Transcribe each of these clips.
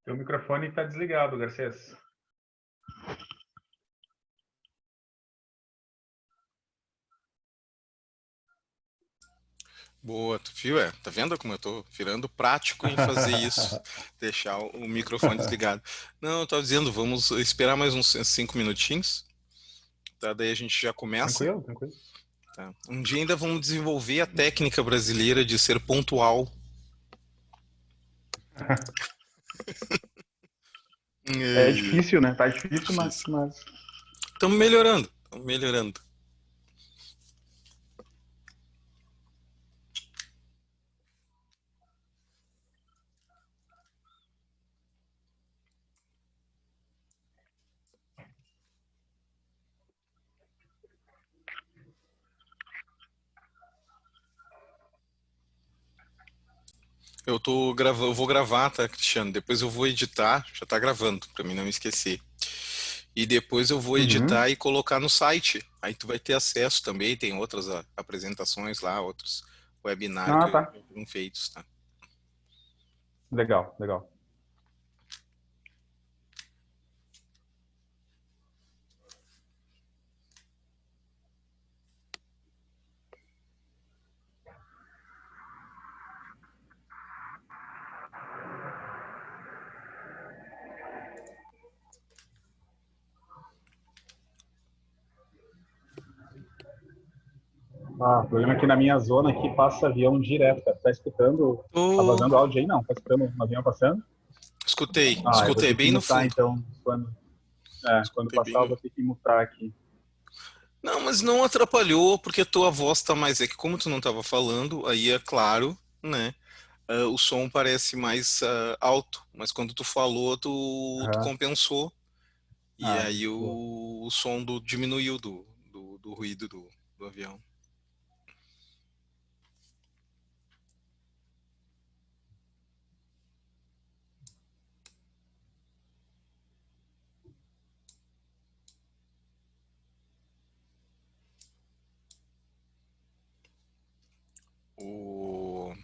Teu microfone está desligado, Garcês. Boa, tu viu? Tá vendo como eu tô virando prático em fazer isso, deixar o microfone desligado. Não, eu tava dizendo, vamos esperar mais uns 5 minutinhos, tá? Daí a gente já começa. Tranquilo, tranquilo. Tá? Um dia ainda vamos desenvolver a técnica brasileira de ser pontual. É difícil, né? Tá difícil, Difícil. mas... Estamos melhorando, estamos melhorando. Eu vou gravar, tá, Cristiano? Depois eu vou editar, já tá gravando, pra mim não esquecer. E depois eu vou editar e colocar no site. Aí tu vai ter acesso também, tem outras apresentações lá, outros webinários Ah, que tá. foram feitos, tá? Legal, legal. Ah, o problema é que na minha zona aqui passa avião direto, cara. Tá escutando? Tá Oh, vazando áudio aí? Não. Tá escutando um avião passando? Ah, eu vou escutei ter que bem no mutar, fundo. então. Quando Escutei bem passar, eu no... vou ter que mutar aqui. Não, mas não atrapalhou, porque a tua voz tá mais... É que como tu não tava falando, aí é claro, né? O som parece mais alto, mas quando tu falou, tu Aham. compensou. E Ah, aí boa. o som diminuiu do ruído do avião. O...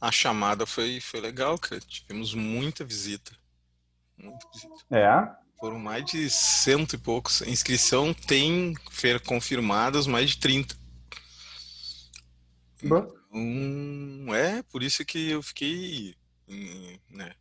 A chamada foi legal, cara. Tivemos muita visita. Muita visita. É? Foram mais de cento e poucos. A inscrição tem confirmadas mais de 30. Boa. Então, é por isso que eu fiquei, né?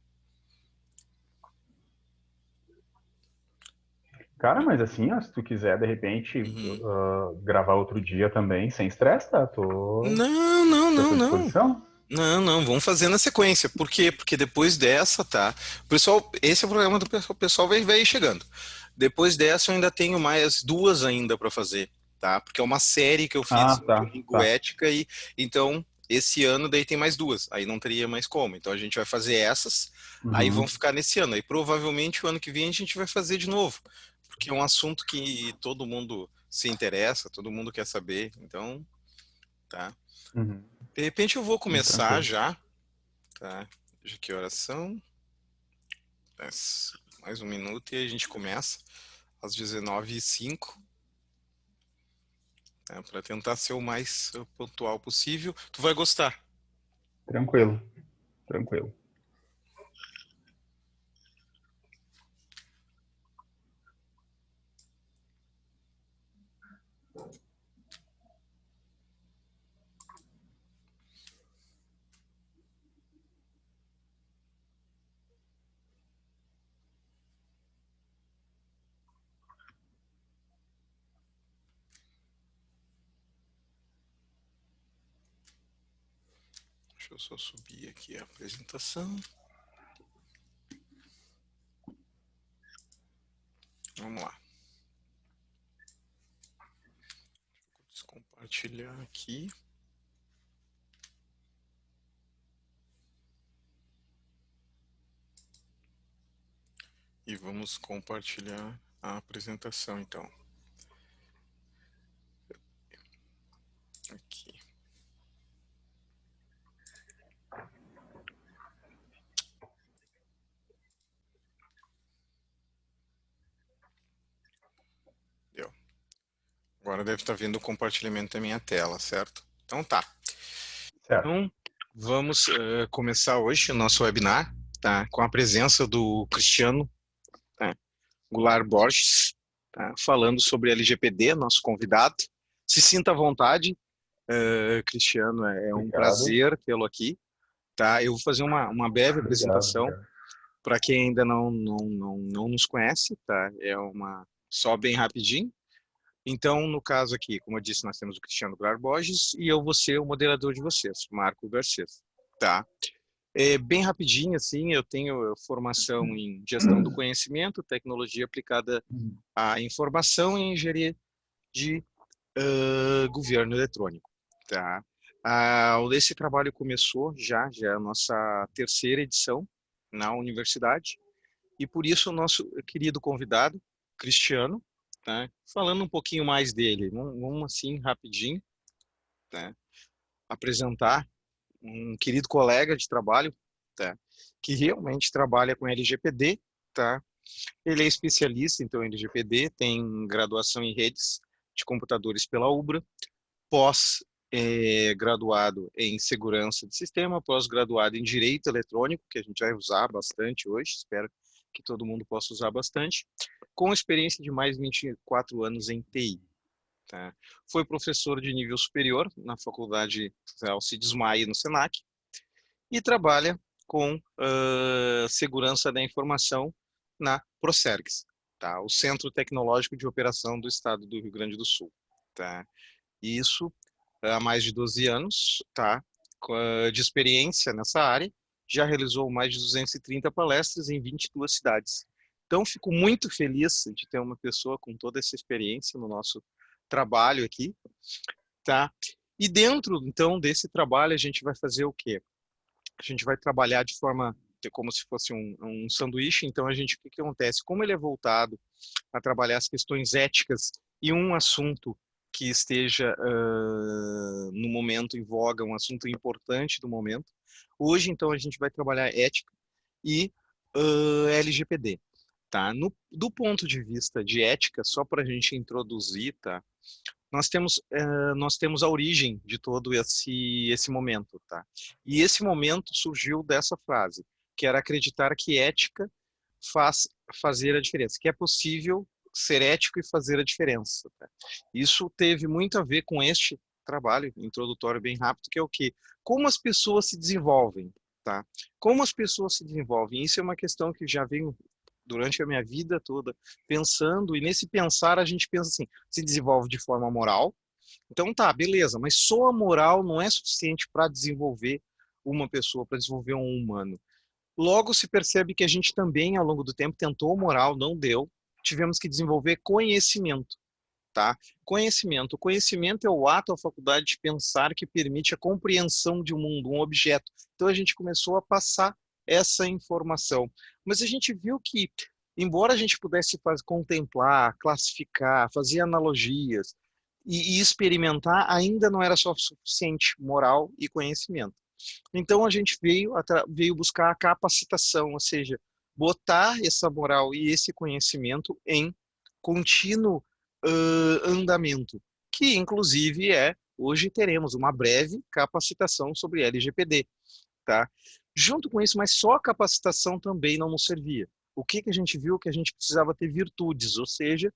Cara, mas assim, ó, se tu quiser, de repente, Uhum. gravar outro dia também, sem estresse, tá? Não, não, Tô à não, tua não. disposição. Não, não, vamos fazer na sequência. Por quê? Porque depois dessa, tá? O pessoal, esse é o programa do pessoal, o pessoal vai chegando. Depois dessa, eu ainda tenho mais duas ainda para fazer, tá? Porque é uma série que eu fiz Ah, no tá, domingo tá. ética e então esse ano daí tem mais duas. Aí não teria mais como. Então a gente vai fazer essas, aí vão Uhum, ficar nesse ano. Aí provavelmente o ano que vem a gente vai fazer de novo, porque é um assunto que todo mundo se interessa, todo mundo quer saber. Então, tá? uhum. De repente eu vou começar Tranquilo. já. Tá, de que horas são? Mais um minuto e a gente começa às 19h05, tá, para tentar ser o mais pontual possível. Tu vai gostar. Tranquilo, tranquilo. Deixa eu só subir aqui a apresentação. Vamos lá. Vou compartilhar aqui. E vamos compartilhar a apresentação, então. Aqui. Deu. Agora deve estar vendo o compartilhamento da minha tela, certo? Então tá. Certo. Então, vamos começar hoje o nosso webinar. tá? Com a presença do Cristiano, tá? Goulart Borges, tá? Falando sobre LGPD, nosso convidado. Se sinta à vontade, Cristiano, é um Obrigado. prazer tê-lo aqui, tá? Eu vou fazer uma breve Obrigado, apresentação obrigado. para quem ainda não nos conhece, tá? Só bem rapidinho. Então, no caso aqui, como eu disse, nós temos o Cristiano Goulart Borges e eu vou ser o moderador de vocês, Marco Garcês, tá? Bem rapidinho, assim, eu tenho formação em gestão do conhecimento, tecnologia aplicada à informação e engenharia de governo eletrônico, tá? Esse trabalho começou já é a nossa terceira edição na universidade e por isso o nosso querido convidado, Cristiano, tá? Falando um pouquinho mais dele, vamos assim rapidinho, tá? Apresentar um querido colega de trabalho, tá? Que realmente trabalha com LGPD, tá? Ele é especialista então, em LGPD, tem graduação em redes de computadores pela UBRA, pós-graduado em segurança de sistema, pós-graduado em direito eletrônico, que a gente vai usar bastante hoje, espero que todo mundo possa usar bastante, com experiência de mais de 24 anos em TI. Tá? Foi professor de nível superior na Faculdade Alcides Maia, no SENAC, e trabalha com segurança da informação na Procergs, tá? O Centro Tecnológico de Operação do Estado do Rio Grande do Sul. Tá? Isso há mais de 12 anos, tá? De experiência nessa área, já realizou mais de 230 palestras em 22 cidades. Então, fico muito feliz de ter uma pessoa com toda essa experiência no nosso trabalho aqui, tá? E dentro, então, desse trabalho, a gente vai fazer o quê? A gente vai trabalhar de forma como se fosse um sanduíche. Então, o que acontece? Como ele é voltado a trabalhar as questões éticas e um assunto que esteja no momento em voga, um assunto importante do momento. Hoje, então, a gente vai trabalhar ética e LGPD. Tá? Do ponto de vista de ética, só para a gente introduzir, tá? Nós temos a origem de todo esse momento, tá? E esse momento surgiu dessa frase, que era acreditar que ética faz fazer a diferença, que é possível ser ético e fazer a diferença, tá? Isso teve muito a ver com este trabalho introdutório bem rápido, que é o quê? Como as pessoas se desenvolvem, tá? Como as pessoas se desenvolvem. Isso é uma questão que já venho durante a minha vida toda pensando, e nesse pensar a gente pensa assim, se desenvolve de forma moral, então tá, beleza, mas só a moral não é suficiente para desenvolver uma pessoa, para desenvolver um humano. Logo se percebe que a gente também, ao longo do tempo, tentou moral, não deu, tivemos que desenvolver conhecimento, tá? Conhecimento. O conhecimento é o ato, a faculdade de pensar que permite a compreensão de um mundo, um objeto. Então a gente começou a passar essa informação. Mas a gente viu que, embora a gente pudesse contemplar, classificar, fazer analogias e experimentar, ainda não era só suficiente moral e conhecimento. Então a gente veio buscar a capacitação, ou seja, botar essa moral e esse conhecimento em contínuo andamento, que inclusive hoje teremos uma breve capacitação sobre LGPD, tá? Junto com isso, mas só a capacitação também não nos servia. O que a gente viu? Que a gente precisava ter virtudes, ou seja,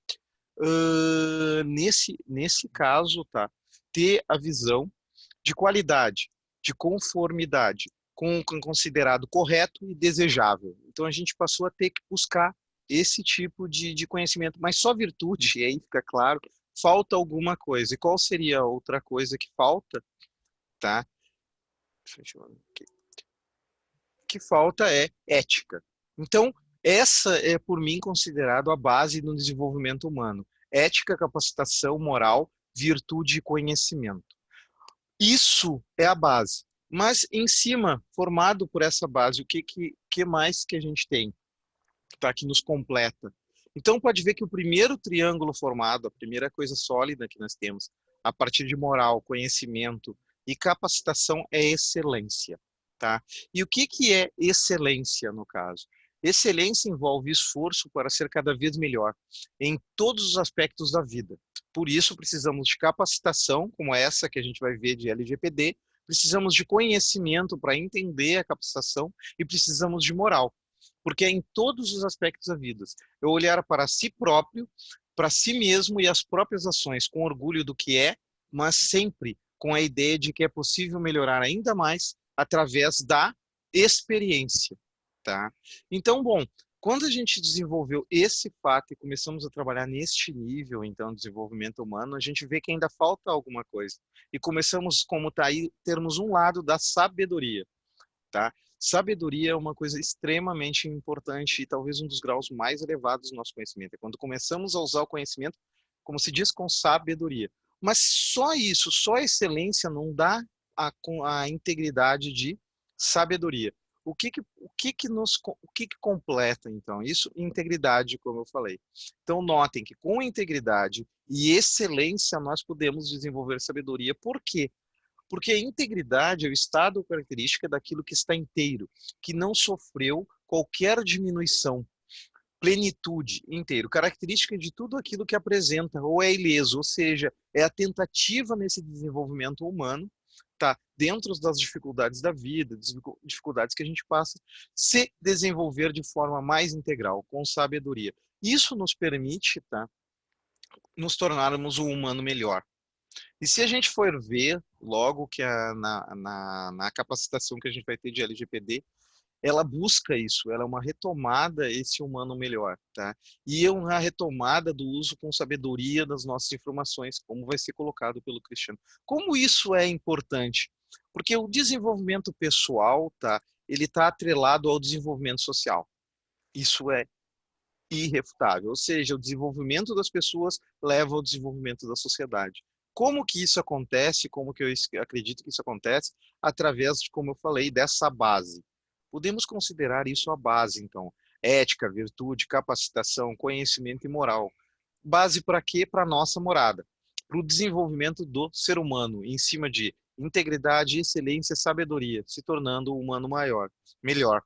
nesse caso, tá? Ter a visão de qualidade, de conformidade, com considerado correto e desejável. Então a gente passou a ter que buscar esse tipo de conhecimento, mas só virtude, e aí fica claro, falta alguma coisa. E qual seria a outra coisa que falta? Tá? Que falta é ética. Então, essa é, por mim, considerado a base do desenvolvimento humano. Ética, capacitação, moral, virtude e conhecimento. Isso é a base. Mas, em cima, formado por essa base, o que mais que a gente tem? Tá, que nos completa. Então, pode ver que o primeiro triângulo formado, a primeira coisa sólida que nós temos, a partir de moral, conhecimento e capacitação, é excelência. Tá? E o que é excelência, no caso? Excelência envolve esforço para ser cada vez melhor em todos os aspectos da vida. Por isso, precisamos de capacitação, como essa que a gente vai ver de LGPD, precisamos de conhecimento para entender a capacitação e precisamos de moral, porque é em todos os aspectos da vida. Eu olhar para si próprio, para si mesmo e as próprias ações com orgulho do que é, mas sempre com a ideia de que é possível melhorar ainda mais através da experiência, tá? Então, bom, quando a gente desenvolveu esse fato e começamos a trabalhar neste nível, então, de desenvolvimento humano, a gente vê que ainda falta alguma coisa. E começamos, como está aí, termos um lado da sabedoria, tá? Sabedoria é uma coisa extremamente importante e talvez um dos graus mais elevados do nosso conhecimento. É quando começamos a usar o conhecimento, como se diz, com sabedoria. Mas só isso, só a excelência não dá a integridade de sabedoria. O que que completa, então? Isso, integridade, como eu falei. Então, notem que com integridade e excelência nós podemos desenvolver sabedoria. Por quê? Porque a integridade é o estado ou característica daquilo que está inteiro, que não sofreu qualquer diminuição. Plenitude, inteiro, característica de tudo aquilo que apresenta, ou é ileso, ou seja, é a tentativa nesse desenvolvimento humano, tá, dentro das dificuldades da vida, dificuldades que a gente passa, se desenvolver de forma mais integral, com sabedoria. Isso nos permite, tá, nos tornarmos um humano melhor. E se a gente for ver, logo que na capacitação que a gente vai ter de LGPD, ela busca isso, ela é uma retomada esse humano melhor, tá? E é uma retomada do uso com sabedoria das nossas informações, como vai ser colocado pelo Cristiano. Como isso é importante? Porque o desenvolvimento pessoal, tá? Ele está atrelado ao desenvolvimento social. Isso é irrefutável, ou seja, o desenvolvimento das pessoas leva ao desenvolvimento da sociedade. Como que isso acontece? Como que eu acredito que isso acontece? Através de, como eu falei, dessa base. Podemos considerar isso a base, então. Ética, virtude, capacitação, conhecimento e moral. Base para quê? Para a nossa morada. Para o desenvolvimento do ser humano, em cima de integridade, excelência e sabedoria, se tornando um humano maior, melhor.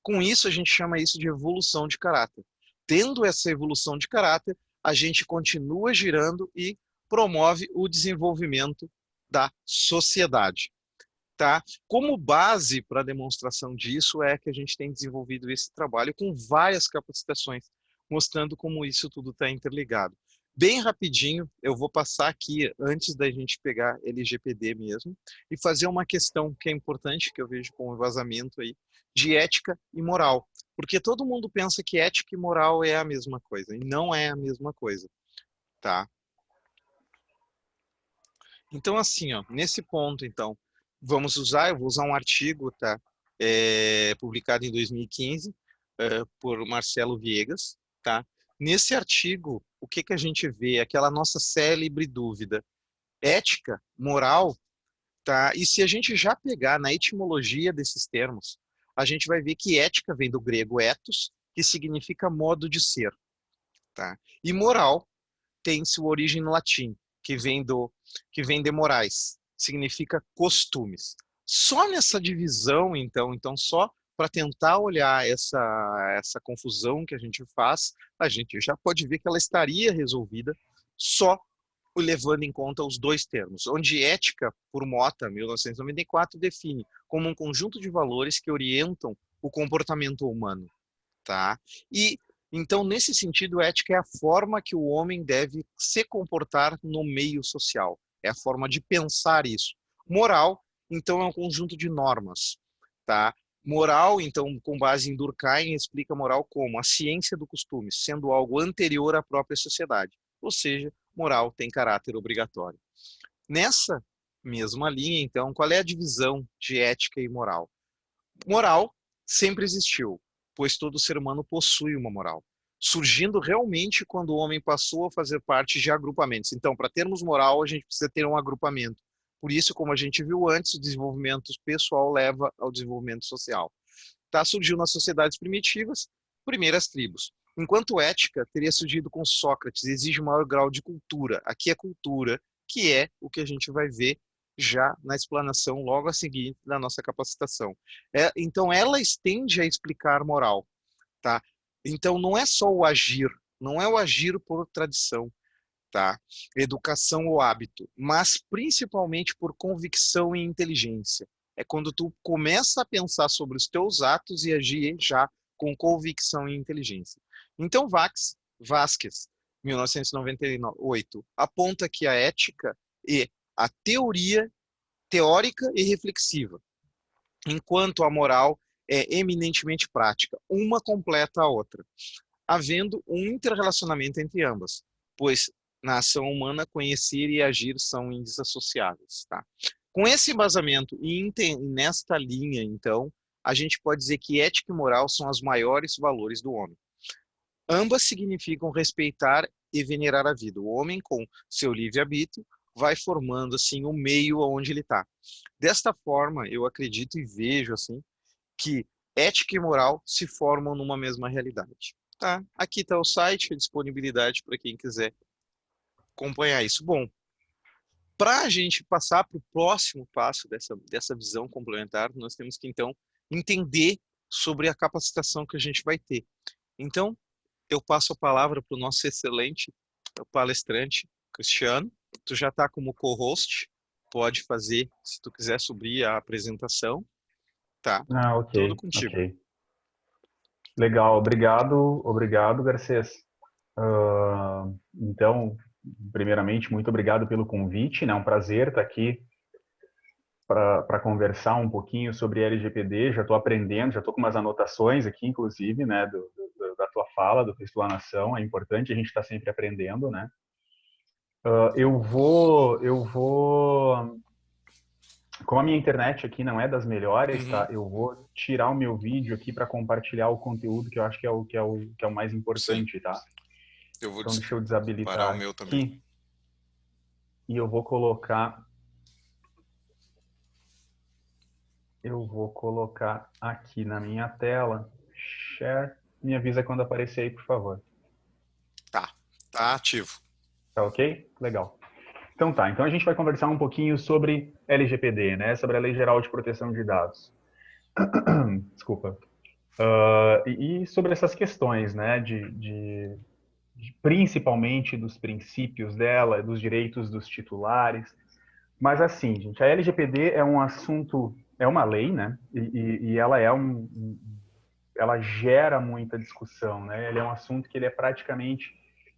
Com isso, a gente chama isso de evolução de caráter. Tendo essa evolução de caráter, a gente continua girando e promove o desenvolvimento da sociedade. Tá? Como base para a demonstração disso é que a gente tem desenvolvido esse trabalho com várias capacitações, mostrando como isso tudo está interligado. Bem rapidinho, eu vou passar aqui, antes da gente pegar LGPD mesmo, e fazer uma questão que é importante, que eu vejo com o vazamento aí, de ética e moral. Porque todo mundo pensa que ética e moral é a mesma coisa, e não é a mesma coisa. Tá? Então, assim, ó, nesse ponto, então, eu vou usar um artigo, tá? Publicado em 2015, por Marcelo Viegas, tá? Nesse artigo, o que que a gente vê? Aquela nossa célebre dúvida. Ética, moral, tá? E se a gente já pegar na etimologia desses termos, a gente vai ver que ética vem do grego ethos, que significa modo de ser, tá? E moral tem sua origem no latim, que vem de morais, significa costumes. Só nessa divisão, então só para tentar olhar essa confusão que a gente faz, a gente já pode ver que ela estaria resolvida só levando em conta os dois termos, onde ética, por Mota, 1994, define como um conjunto de valores que orientam o comportamento humano, tá? E então, nesse sentido, ética é a forma que o homem deve se comportar no meio social. É a forma de pensar isso. Moral, então, é um conjunto de normas, tá? Moral, então, com base em Durkheim, explica moral como a ciência do costume, sendo algo anterior à própria sociedade. Ou seja, moral tem caráter obrigatório. Nessa mesma linha, então, qual é a divisão de ética e moral? Moral sempre existiu, pois todo ser humano possui uma moral, surgindo realmente quando o homem passou a fazer parte de agrupamentos. Então, para termos moral, a gente precisa ter um agrupamento. Por isso, como a gente viu antes, o desenvolvimento pessoal leva ao desenvolvimento social. Tá? Surgiu nas sociedades primitivas, primeiras tribos. Enquanto ética teria surgido com Sócrates, exige um maior grau de cultura. Aqui é cultura, que é o que a gente vai ver já na explanação logo a seguir da nossa capacitação. Então, ela estende a explicar moral, tá? Então, não é só o agir, não é o agir por tradição, tá? Educação ou hábito, mas principalmente por convicção e inteligência. É quando tu começa a pensar sobre os teus atos e agir já com convicção e inteligência. Então, Vasquez, 1998, aponta que a ética é a teoria teórica e reflexiva, enquanto a moral é eminentemente prática. Uma completa a outra, havendo um interrelacionamento entre ambas, pois na ação humana conhecer e agir são indissociáveis, tá? Com esse embasamento e nesta linha, então, a gente pode dizer que ética e moral são os maiores valores do homem. Ambas significam respeitar e venerar a vida. O homem, com seu livre-arbítrio, vai formando assim o meio onde ele está. Desta forma, eu acredito e vejo assim que ética e moral se formam numa mesma realidade. Tá? Aqui está o site, a disponibilidade para quem quiser acompanhar isso. Bom, para a gente passar para o próximo passo dessa visão complementar, nós temos que então entender sobre a capacitação que a gente vai ter. Então, eu passo a palavra para o nosso excelente palestrante, Cristiano. Tu já está como co-host, pode fazer, se tu quiser subir a apresentação. Tá, Ok, tudo contigo. ok. Legal, obrigado, Garcês. Então, primeiramente, muito obrigado pelo convite, né? É um prazer estar aqui para conversar um pouquinho sobre LGPD. Já estou aprendendo, já estou com umas anotações aqui, inclusive, né, da tua fala, do Tua Explanação. É importante a gente estar sempre aprendendo, né? Eu vou, como a minha internet aqui não é das melhores, tá? Eu vou tirar o meu vídeo aqui para compartilhar o conteúdo que eu acho que é o mais importante, Sim. tá? Eu vou Então deixa eu parar desabilitar o meu também. aqui. E eu vou colocar aqui na minha tela. Share. Me avisa quando aparecer aí, por favor. Tá ativo. Tá ok? Legal. Então tá, então a gente vai conversar um pouquinho sobre LGPD, né? Sobre a Lei Geral de Proteção de Dados. Desculpa. E sobre essas questões, né? Principalmente dos princípios dela, dos direitos dos titulares. Mas assim, gente, a LGPD é um assunto, é uma lei, né? E ela ela gera muita discussão, né? Ele é um assunto que ele é praticamente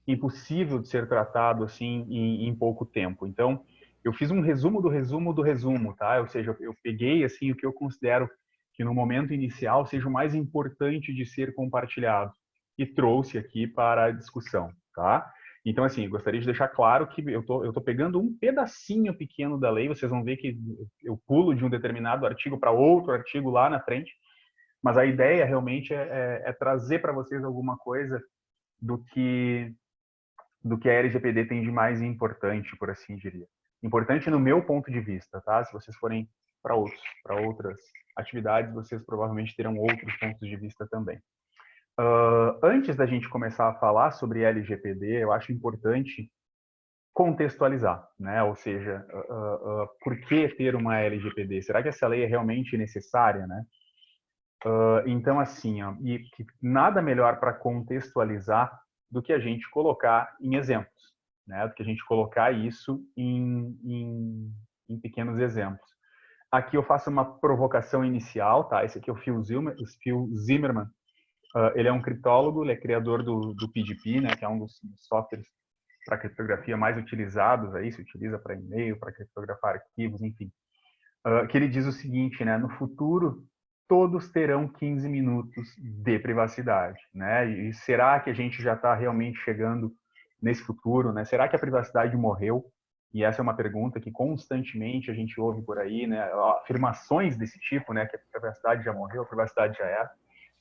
impossível de ser tratado assim em pouco tempo. Então, eu fiz um resumo do resumo do resumo, tá? Ou seja, eu peguei assim o que eu considero que no momento inicial seja o mais importante de ser compartilhado e trouxe aqui para a discussão, tá? Então, assim, eu gostaria de deixar claro que eu tô pegando um pedacinho pequeno da lei, vocês vão ver que eu pulo de um determinado artigo para outro artigo lá na frente, mas a ideia realmente é trazer para vocês alguma coisa do que a LGPD tem de mais importante, por assim dizer. Importante no meu ponto de vista, tá? Se vocês forem para outras atividades, vocês provavelmente terão outros pontos de vista também. Antes da gente começar a falar sobre LGPD, eu acho importante contextualizar, né? Ou seja, por que ter uma LGPD? Será que essa lei é realmente necessária, né? Então, assim, ó, e que nada melhor para contextualizar do que a gente colocar em exemplos, né? Do que a gente colocar isso em pequenos exemplos. Aqui eu faço uma provocação inicial, tá? Esse aqui é o Phil Zimmermann. Ele é um criptólogo, ele é criador do PGP, né? Que é um dos softwares para criptografia mais utilizados aí, se utiliza para e-mail, para criptografar arquivos, enfim. Que ele diz o seguinte, né? No futuro, todos terão 15 minutos de privacidade, né? E será que a gente já está realmente chegando nesse futuro, né? Será que a privacidade morreu? E essa é uma pergunta que constantemente a gente ouve por aí, né? Afirmações desse tipo, né? Que a privacidade já morreu, a privacidade já era,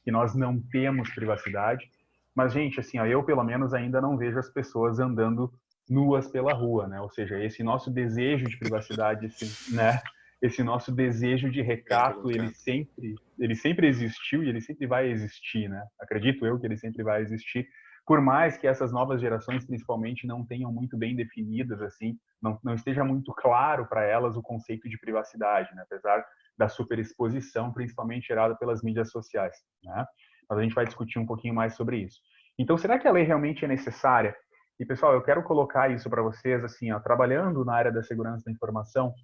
que nós não temos privacidade. Mas, gente, assim, ó, eu pelo menos ainda não vejo as pessoas andando nuas pela rua, né? Ou seja, esse nosso desejo de privacidade, né? Esse nosso desejo de recato, ele sempre existiu e ele sempre vai existir, né? Acredito eu que ele sempre vai existir, por mais que essas novas gerações, principalmente, não tenham muito bem definidas, assim, não esteja muito claro para elas o conceito de privacidade, né? Apesar da superexposição, principalmente gerada pelas mídias sociais, né? Mas a gente vai discutir um pouquinho mais sobre isso. Então, será que a lei realmente é necessária? E, pessoal, eu quero colocar isso para vocês, assim, ó, trabalhando na área da segurança da informação,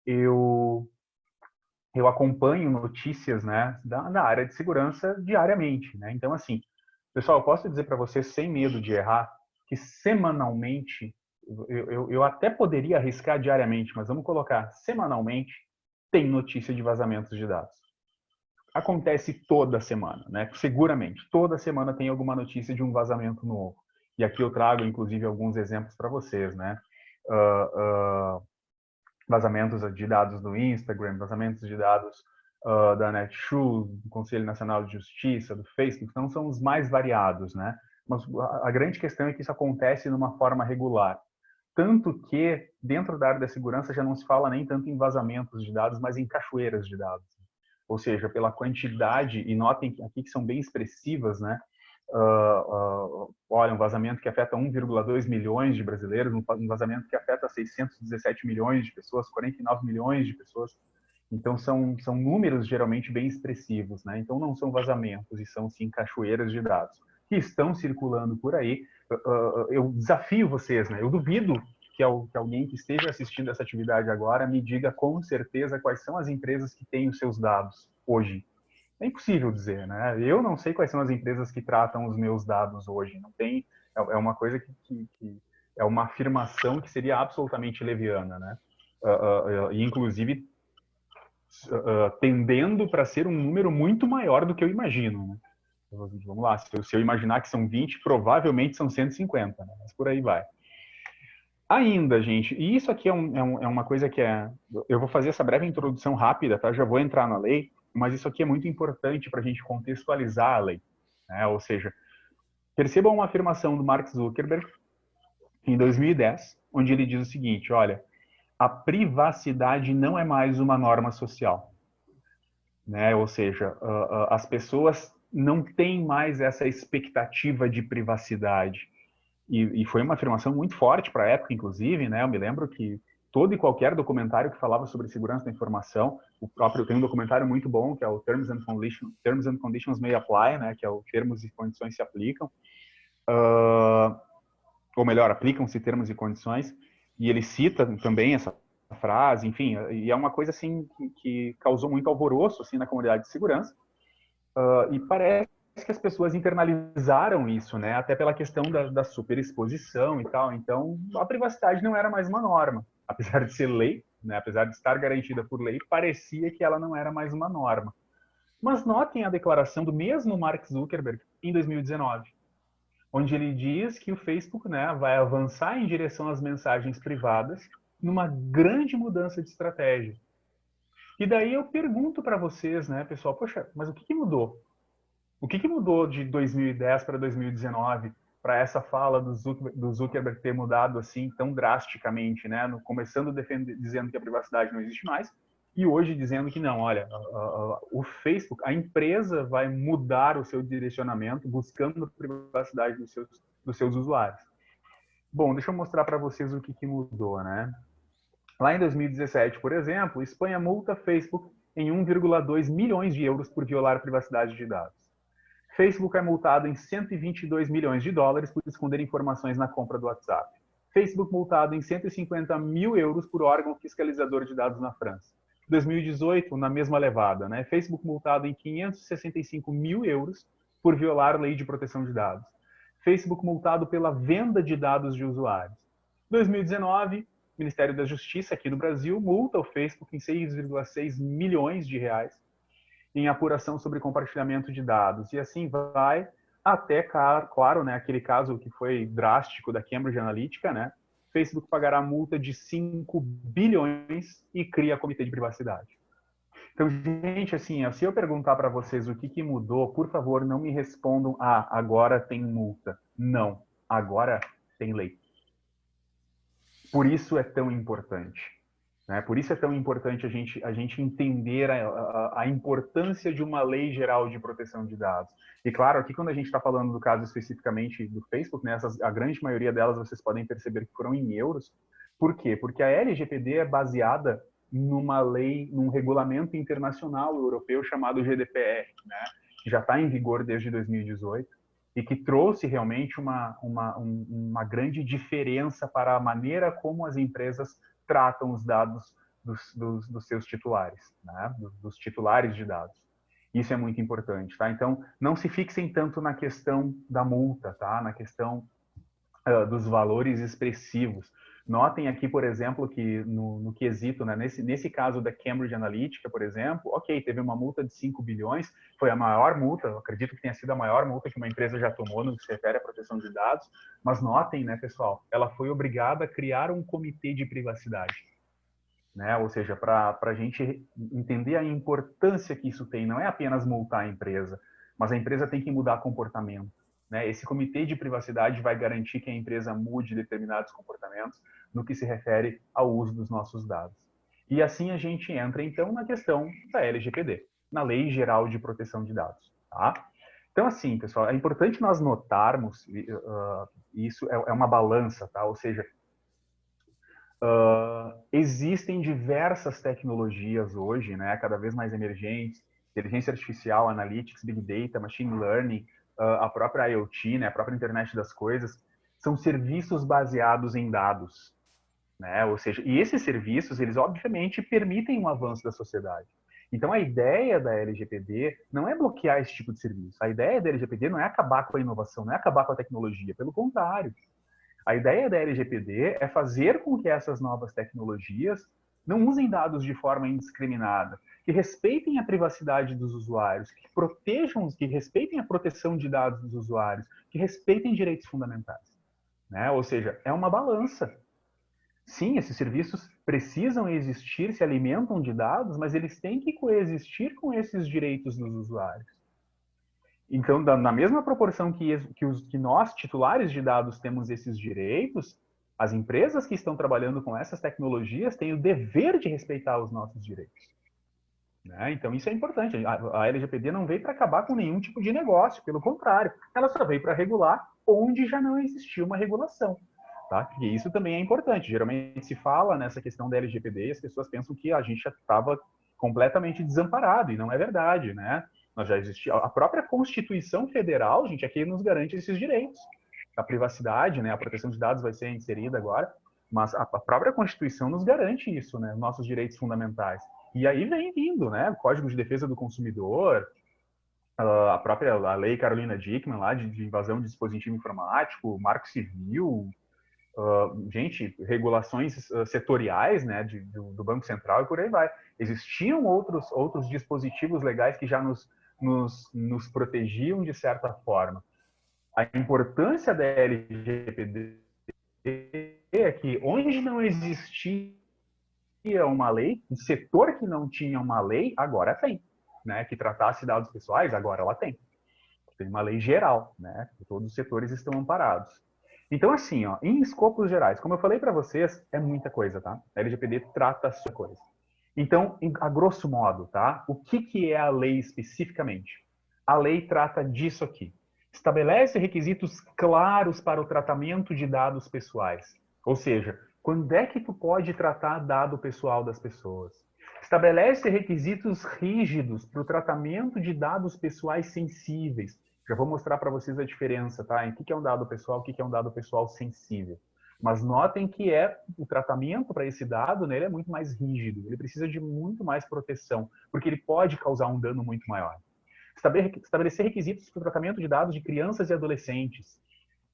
eu acompanho notícias, né, da área de segurança diariamente, né? Então, assim, pessoal, eu posso dizer para vocês, sem medo de errar, que semanalmente, eu até poderia arriscar diariamente, mas vamos colocar semanalmente, tem notícia de vazamentos de dados. Acontece toda semana, né? Seguramente, toda semana tem alguma notícia de um vazamento novo. E aqui eu trago, inclusive, alguns exemplos para vocês, né? Vazamentos de dados do Instagram, vazamentos de dados da Netshoes, do Conselho Nacional de Justiça, do Facebook, então são os mais variados, né? Mas a grande questão é que isso acontece de uma forma regular. Tanto que, dentro da área da segurança, já não se fala nem tanto em vazamentos de dados, mas em cachoeiras de dados. Ou seja, pela quantidade, e notem aqui que são bem expressivas, né? Olha, um vazamento que afeta 1,2 milhões de brasileiros, um vazamento que afeta 617 milhões de pessoas, 49 milhões de pessoas. Então, são números geralmente bem expressivos, né? Então, não são vazamentos, e são, sim, cachoeiras de dados que estão circulando por aí. Eu desafio vocês, né? Eu duvido que alguém que esteja assistindo essa atividade agora me diga com certeza quais são as empresas que têm os seus dados hoje. É impossível dizer, né? Eu não sei quais são as empresas que tratam os meus dados hoje. Não tem, é uma coisa que é uma afirmação que seria absolutamente leviana, né? E inclusive tendendo para ser um número muito maior do que eu imagino, né? Vamos lá, se eu imaginar que são 20, provavelmente são 150, né? Mas por aí vai. Ainda, gente, e isso aqui é uma coisa que eu vou fazer essa breve introdução rápida, tá? Já vou entrar na lei, mas isso aqui é muito importante para a gente contextualizar a lei, né? Ou seja, percebam uma afirmação do Mark Zuckerberg em 2010, onde ele diz o seguinte: olha, a privacidade não é mais uma norma social, né? Ou seja, as pessoas não têm mais essa expectativa de privacidade. E foi uma afirmação muito forte para a época, inclusive, né? Eu me lembro que todo e qualquer documentário que falava sobre segurança da informação, o próprio tem um documentário muito bom que é o Terms and Conditions May Apply, né? Que é o termos e condições se aplicam, ou melhor, aplicam-se termos e condições. E ele cita também essa frase, enfim, e é uma coisa assim que causou muito alvoroço assim na comunidade de segurança. E parece que as pessoas internalizaram isso, né? Até pela questão da superexposição e tal. Então, a privacidade não era mais uma norma. Apesar de ser lei, né? Apesar de estar garantida por lei, parecia que ela não era mais uma norma. Mas notem a declaração do mesmo Mark Zuckerberg em 2019, onde ele diz que o Facebook, né, vai avançar em direção às mensagens privadas numa grande mudança de estratégia. E daí eu pergunto para vocês, né, pessoal, poxa, mas o que mudou? O que mudou de 2010 para 2019 para essa fala do Zuckerberg ter mudado assim tão drasticamente, né? Começando dizendo que a privacidade não existe mais e hoje dizendo que não, olha, o Facebook, a empresa vai mudar o seu direcionamento buscando a privacidade dos seus usuários. Bom, deixa eu mostrar para vocês o que mudou, né? Lá em 2017, por exemplo, Espanha multa Facebook em 1,2 milhões de euros por violar a privacidade de dados. Facebook é multado em 122 milhões de dólares por esconder informações na compra do WhatsApp. Facebook multado em 150 mil euros por órgão fiscalizador de dados na França. 2018, na mesma levada, né? Facebook multado em 565 mil euros por violar a lei de proteção de dados. Facebook multado pela venda de dados de usuários. 2019, Ministério da Justiça aqui do Brasil multa o Facebook em 6,6 milhões de reais em apuração sobre compartilhamento de dados. E assim vai até, claro, né, aquele caso que foi drástico da Cambridge Analytica, né? Facebook pagará multa de 5 bilhões e cria comitê de privacidade. Então, gente, assim, se eu perguntar para vocês o que mudou, por favor, não me respondam, agora tem multa. Não, agora tem lei. Por isso é tão importante. Né? Por isso é tão importante a gente entender a importância de uma lei geral de proteção de dados. E claro, aqui quando a gente está falando do caso especificamente do Facebook, né, a grande maioria delas vocês podem perceber que foram em euros. Por quê? Porque a LGPD é baseada numa lei, num regulamento internacional europeu chamado GDPR, né, que já está em vigor desde 2018. e que trouxe realmente uma grande diferença para a maneira como as empresas tratam os dados dos seus titulares, né? Dos titulares de dados. Isso é muito importante, tá? Então, não se fixem tanto na questão da multa, tá? Na questão dos valores expressivos. Notem aqui, por exemplo, que no quesito, né, nesse caso da Cambridge Analytica, por exemplo, ok, teve uma multa de 5 bilhões, foi a maior multa, eu acredito que tenha sido a maior multa que uma empresa já tomou no que se refere à proteção de dados, mas notem, né, pessoal, ela foi obrigada a criar um comitê de privacidade. Né? Ou seja, para a gente entender a importância que isso tem, não é apenas multar a empresa, mas a empresa tem que mudar comportamento. Né? Esse comitê de privacidade vai garantir que a empresa mude determinados comportamentos no que se refere ao uso dos nossos dados. E assim a gente entra, então, na questão da LGPD, na Lei Geral de Proteção de Dados. Tá? Então, assim, pessoal, é importante nós notarmos, isso é uma balança, tá? Ou seja, existem diversas tecnologias hoje, né, cada vez mais emergentes, inteligência artificial, analytics, big data, machine learning, a própria IoT, né, a própria internet das coisas, são serviços baseados em dados, né? Ou seja, e esses serviços, eles obviamente permitem um avanço da sociedade. Então, a ideia da LGPD não é bloquear esse tipo de serviço. A ideia da LGPD não é acabar com a inovação, não é acabar com a tecnologia. Pelo contrário, a ideia da LGPD é fazer com que essas novas tecnologias não usem dados de forma indiscriminada, que respeitem a privacidade dos usuários, que protejam, que respeitem a proteção de dados dos usuários, que respeitem direitos fundamentais. Né? Ou seja, é uma balança. Sim, esses serviços precisam existir, se alimentam de dados, mas eles têm que coexistir com esses direitos dos usuários. Então, na mesma proporção que nós, titulares de dados, temos esses direitos, as empresas que estão trabalhando com essas tecnologias têm o dever de respeitar os nossos direitos. Né? Então, isso é importante. A LGPD não veio para acabar com nenhum tipo de negócio, pelo contrário, ela só veio para regular onde já não existia uma regulação. Tá? E isso também é importante. Geralmente se fala nessa questão da LGPD e as pessoas pensam que a gente já estava completamente desamparado, e não é verdade, né? Nós já existia a própria Constituição Federal, gente, aqui nos garante esses direitos. A privacidade, né, a proteção de dados vai ser inserida agora, mas a própria Constituição nos garante isso, né, nossos direitos fundamentais. E aí vem vindo, né, o Código de Defesa do Consumidor, a própria Lei Carolina Dickmann lá de invasão de dispositivo informático, Marco Civil, gente, regulações setoriais, né, do Banco Central e por aí vai. Existiam outros dispositivos legais que já nos protegiam de certa forma. A importância da LGPD é que onde não existia uma lei, um setor que não tinha uma lei, agora tem, né, que tratasse dados pessoais, agora ela tem. Tem uma lei geral, né, que todos os setores estão amparados. Então, assim, ó, em escopos gerais, como eu falei para vocês, é muita coisa, tá? A LGPD trata a sua coisa. Então, a grosso modo, tá? O que é a lei especificamente? A lei trata disso aqui. Estabelece requisitos claros para o tratamento de dados pessoais. Ou seja, quando é que tu pode tratar dado pessoal das pessoas? Estabelece requisitos rígidos para o tratamento de dados pessoais sensíveis. Já vou mostrar para vocês a diferença, tá? Em que é um dado pessoal, o que é um dado pessoal sensível. Mas notem que o tratamento para esse dado, né, ele é muito mais rígido, ele precisa de muito mais proteção, porque ele pode causar um dano muito maior. Estabelecer requisitos para o tratamento de dados de crianças e adolescentes.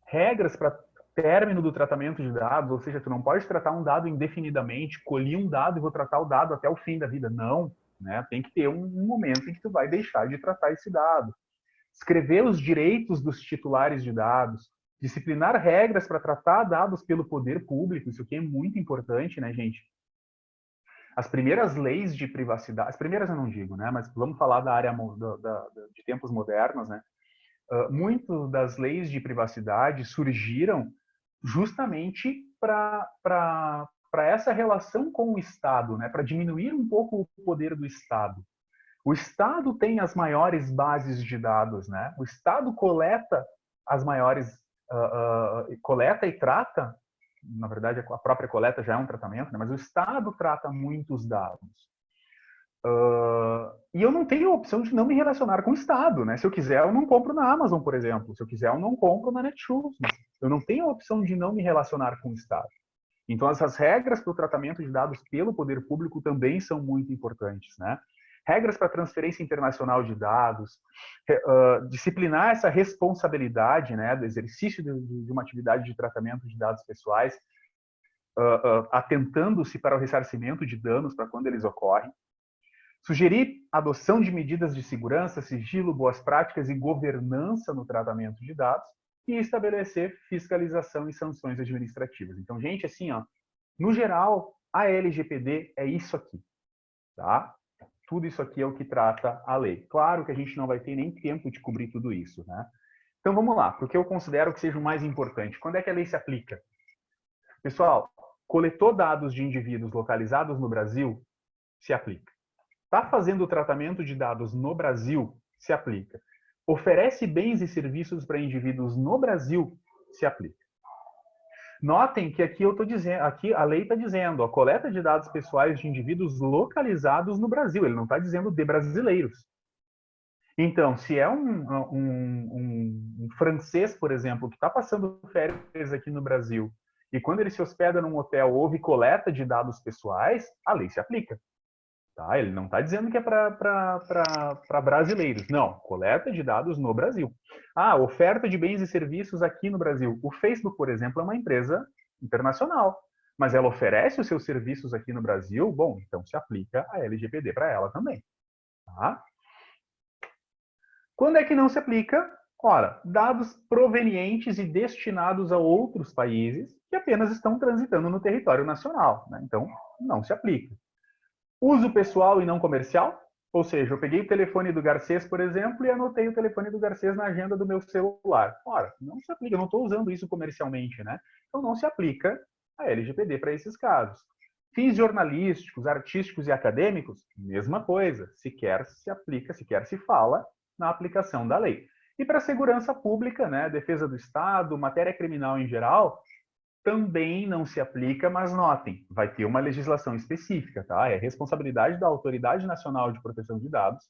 Regras para término do tratamento de dados, ou seja, tu não pode tratar um dado indefinidamente, colhi um dado e vou tratar o dado até o fim da vida. Não, né? Tem que ter um momento em que tu vai deixar de tratar esse dado. Escrever os direitos dos titulares de dados, disciplinar regras para tratar dados pelo poder público, isso aqui é muito importante, né, gente? As primeiras leis de privacidade, as primeiras eu não digo, né, mas vamos falar da área de tempos modernos, né? Muito das leis de privacidade surgiram justamente para essa relação com o Estado, né, para diminuir um pouco o poder do Estado. O Estado tem as maiores bases de dados, né? O Estado coleta as maiores, coleta e trata, na verdade a própria coleta já é um tratamento, né? Mas o Estado trata muitos dados. E eu não tenho a opção de não me relacionar com o Estado, né? Se eu quiser, eu não compro na Amazon, por exemplo. Se eu quiser, eu não compro na Netshoes. Eu não tenho a opção de não me relacionar com o Estado. Então, essas regras para o tratamento de dados pelo poder público também são muito importantes, né? Regras para transferência internacional de dados, disciplinar essa responsabilidade, né, do exercício de uma atividade de tratamento de dados pessoais, atentando-se para o ressarcimento de danos para quando eles ocorrem. Sugerir adoção de medidas de segurança, sigilo, boas práticas e governança no tratamento de dados e estabelecer fiscalização e sanções administrativas. Então, gente, assim, ó, no geral, a LGPD é isso aqui, tá? Tudo isso aqui é o que trata a lei. Claro que a gente não vai ter nem tempo de cobrir tudo isso, né? Então, vamos lá, porque eu considero que seja o mais importante. Quando é que a lei se aplica? Pessoal, coletou dados de indivíduos localizados no Brasil, se aplica. Está fazendo o tratamento de dados no Brasil, se aplica. Oferece bens e serviços para indivíduos no Brasil, se aplica. Notem que aqui eu estou dizendo, aqui a lei está dizendo, a coleta de dados pessoais de indivíduos localizados no Brasil. Ele não está dizendo de brasileiros. Então, se é um francês, por exemplo, que está passando férias aqui no Brasil, e quando ele se hospeda num hotel houve coleta de dados pessoais, a lei se aplica. Tá? Ele não está dizendo que é para brasileiros. Não, coleta de dados no Brasil. Oferta de bens e serviços aqui no Brasil. O Facebook, por exemplo, é uma empresa internacional, mas ela oferece os seus serviços aqui no Brasil, bom, então se aplica a LGPD para ela também. Tá? Quando é que não se aplica? Ora, dados provenientes e destinados a outros países que apenas estão transitando no território nacional. Né? Então, não se aplica. Uso pessoal e não comercial, ou seja, eu peguei o telefone do Garcês, por exemplo, e anotei o telefone do Garcês na agenda do meu celular. Ora, não se aplica, eu não estou usando isso comercialmente, né? Então não se aplica a LGPD para esses casos. Fins jornalísticos, artísticos e acadêmicos, mesma coisa, sequer se aplica, sequer se fala na aplicação da lei. E para a segurança pública, né, defesa do Estado, matéria criminal em geral, também não se aplica, mas notem, vai ter uma legislação específica, tá? É responsabilidade da Autoridade Nacional de Proteção de Dados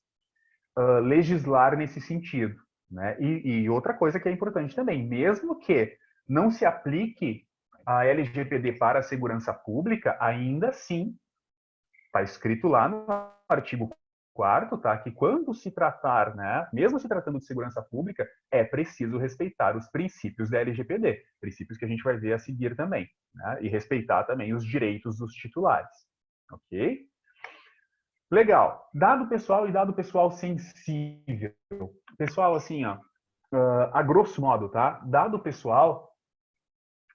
legislar nesse sentido, né? E outra coisa que é importante também, mesmo que não se aplique a LGPD para a segurança pública, ainda assim, está escrito lá no artigo 4º, tá? Que quando se tratar, né, mesmo se tratando de segurança pública, é preciso respeitar os princípios da LGPD, princípios que a gente vai ver a seguir também, né? E respeitar também os direitos dos titulares, ok? Legal. Dado pessoal e dado pessoal sensível. Pessoal, assim, ó, a grosso modo, tá? Dado pessoal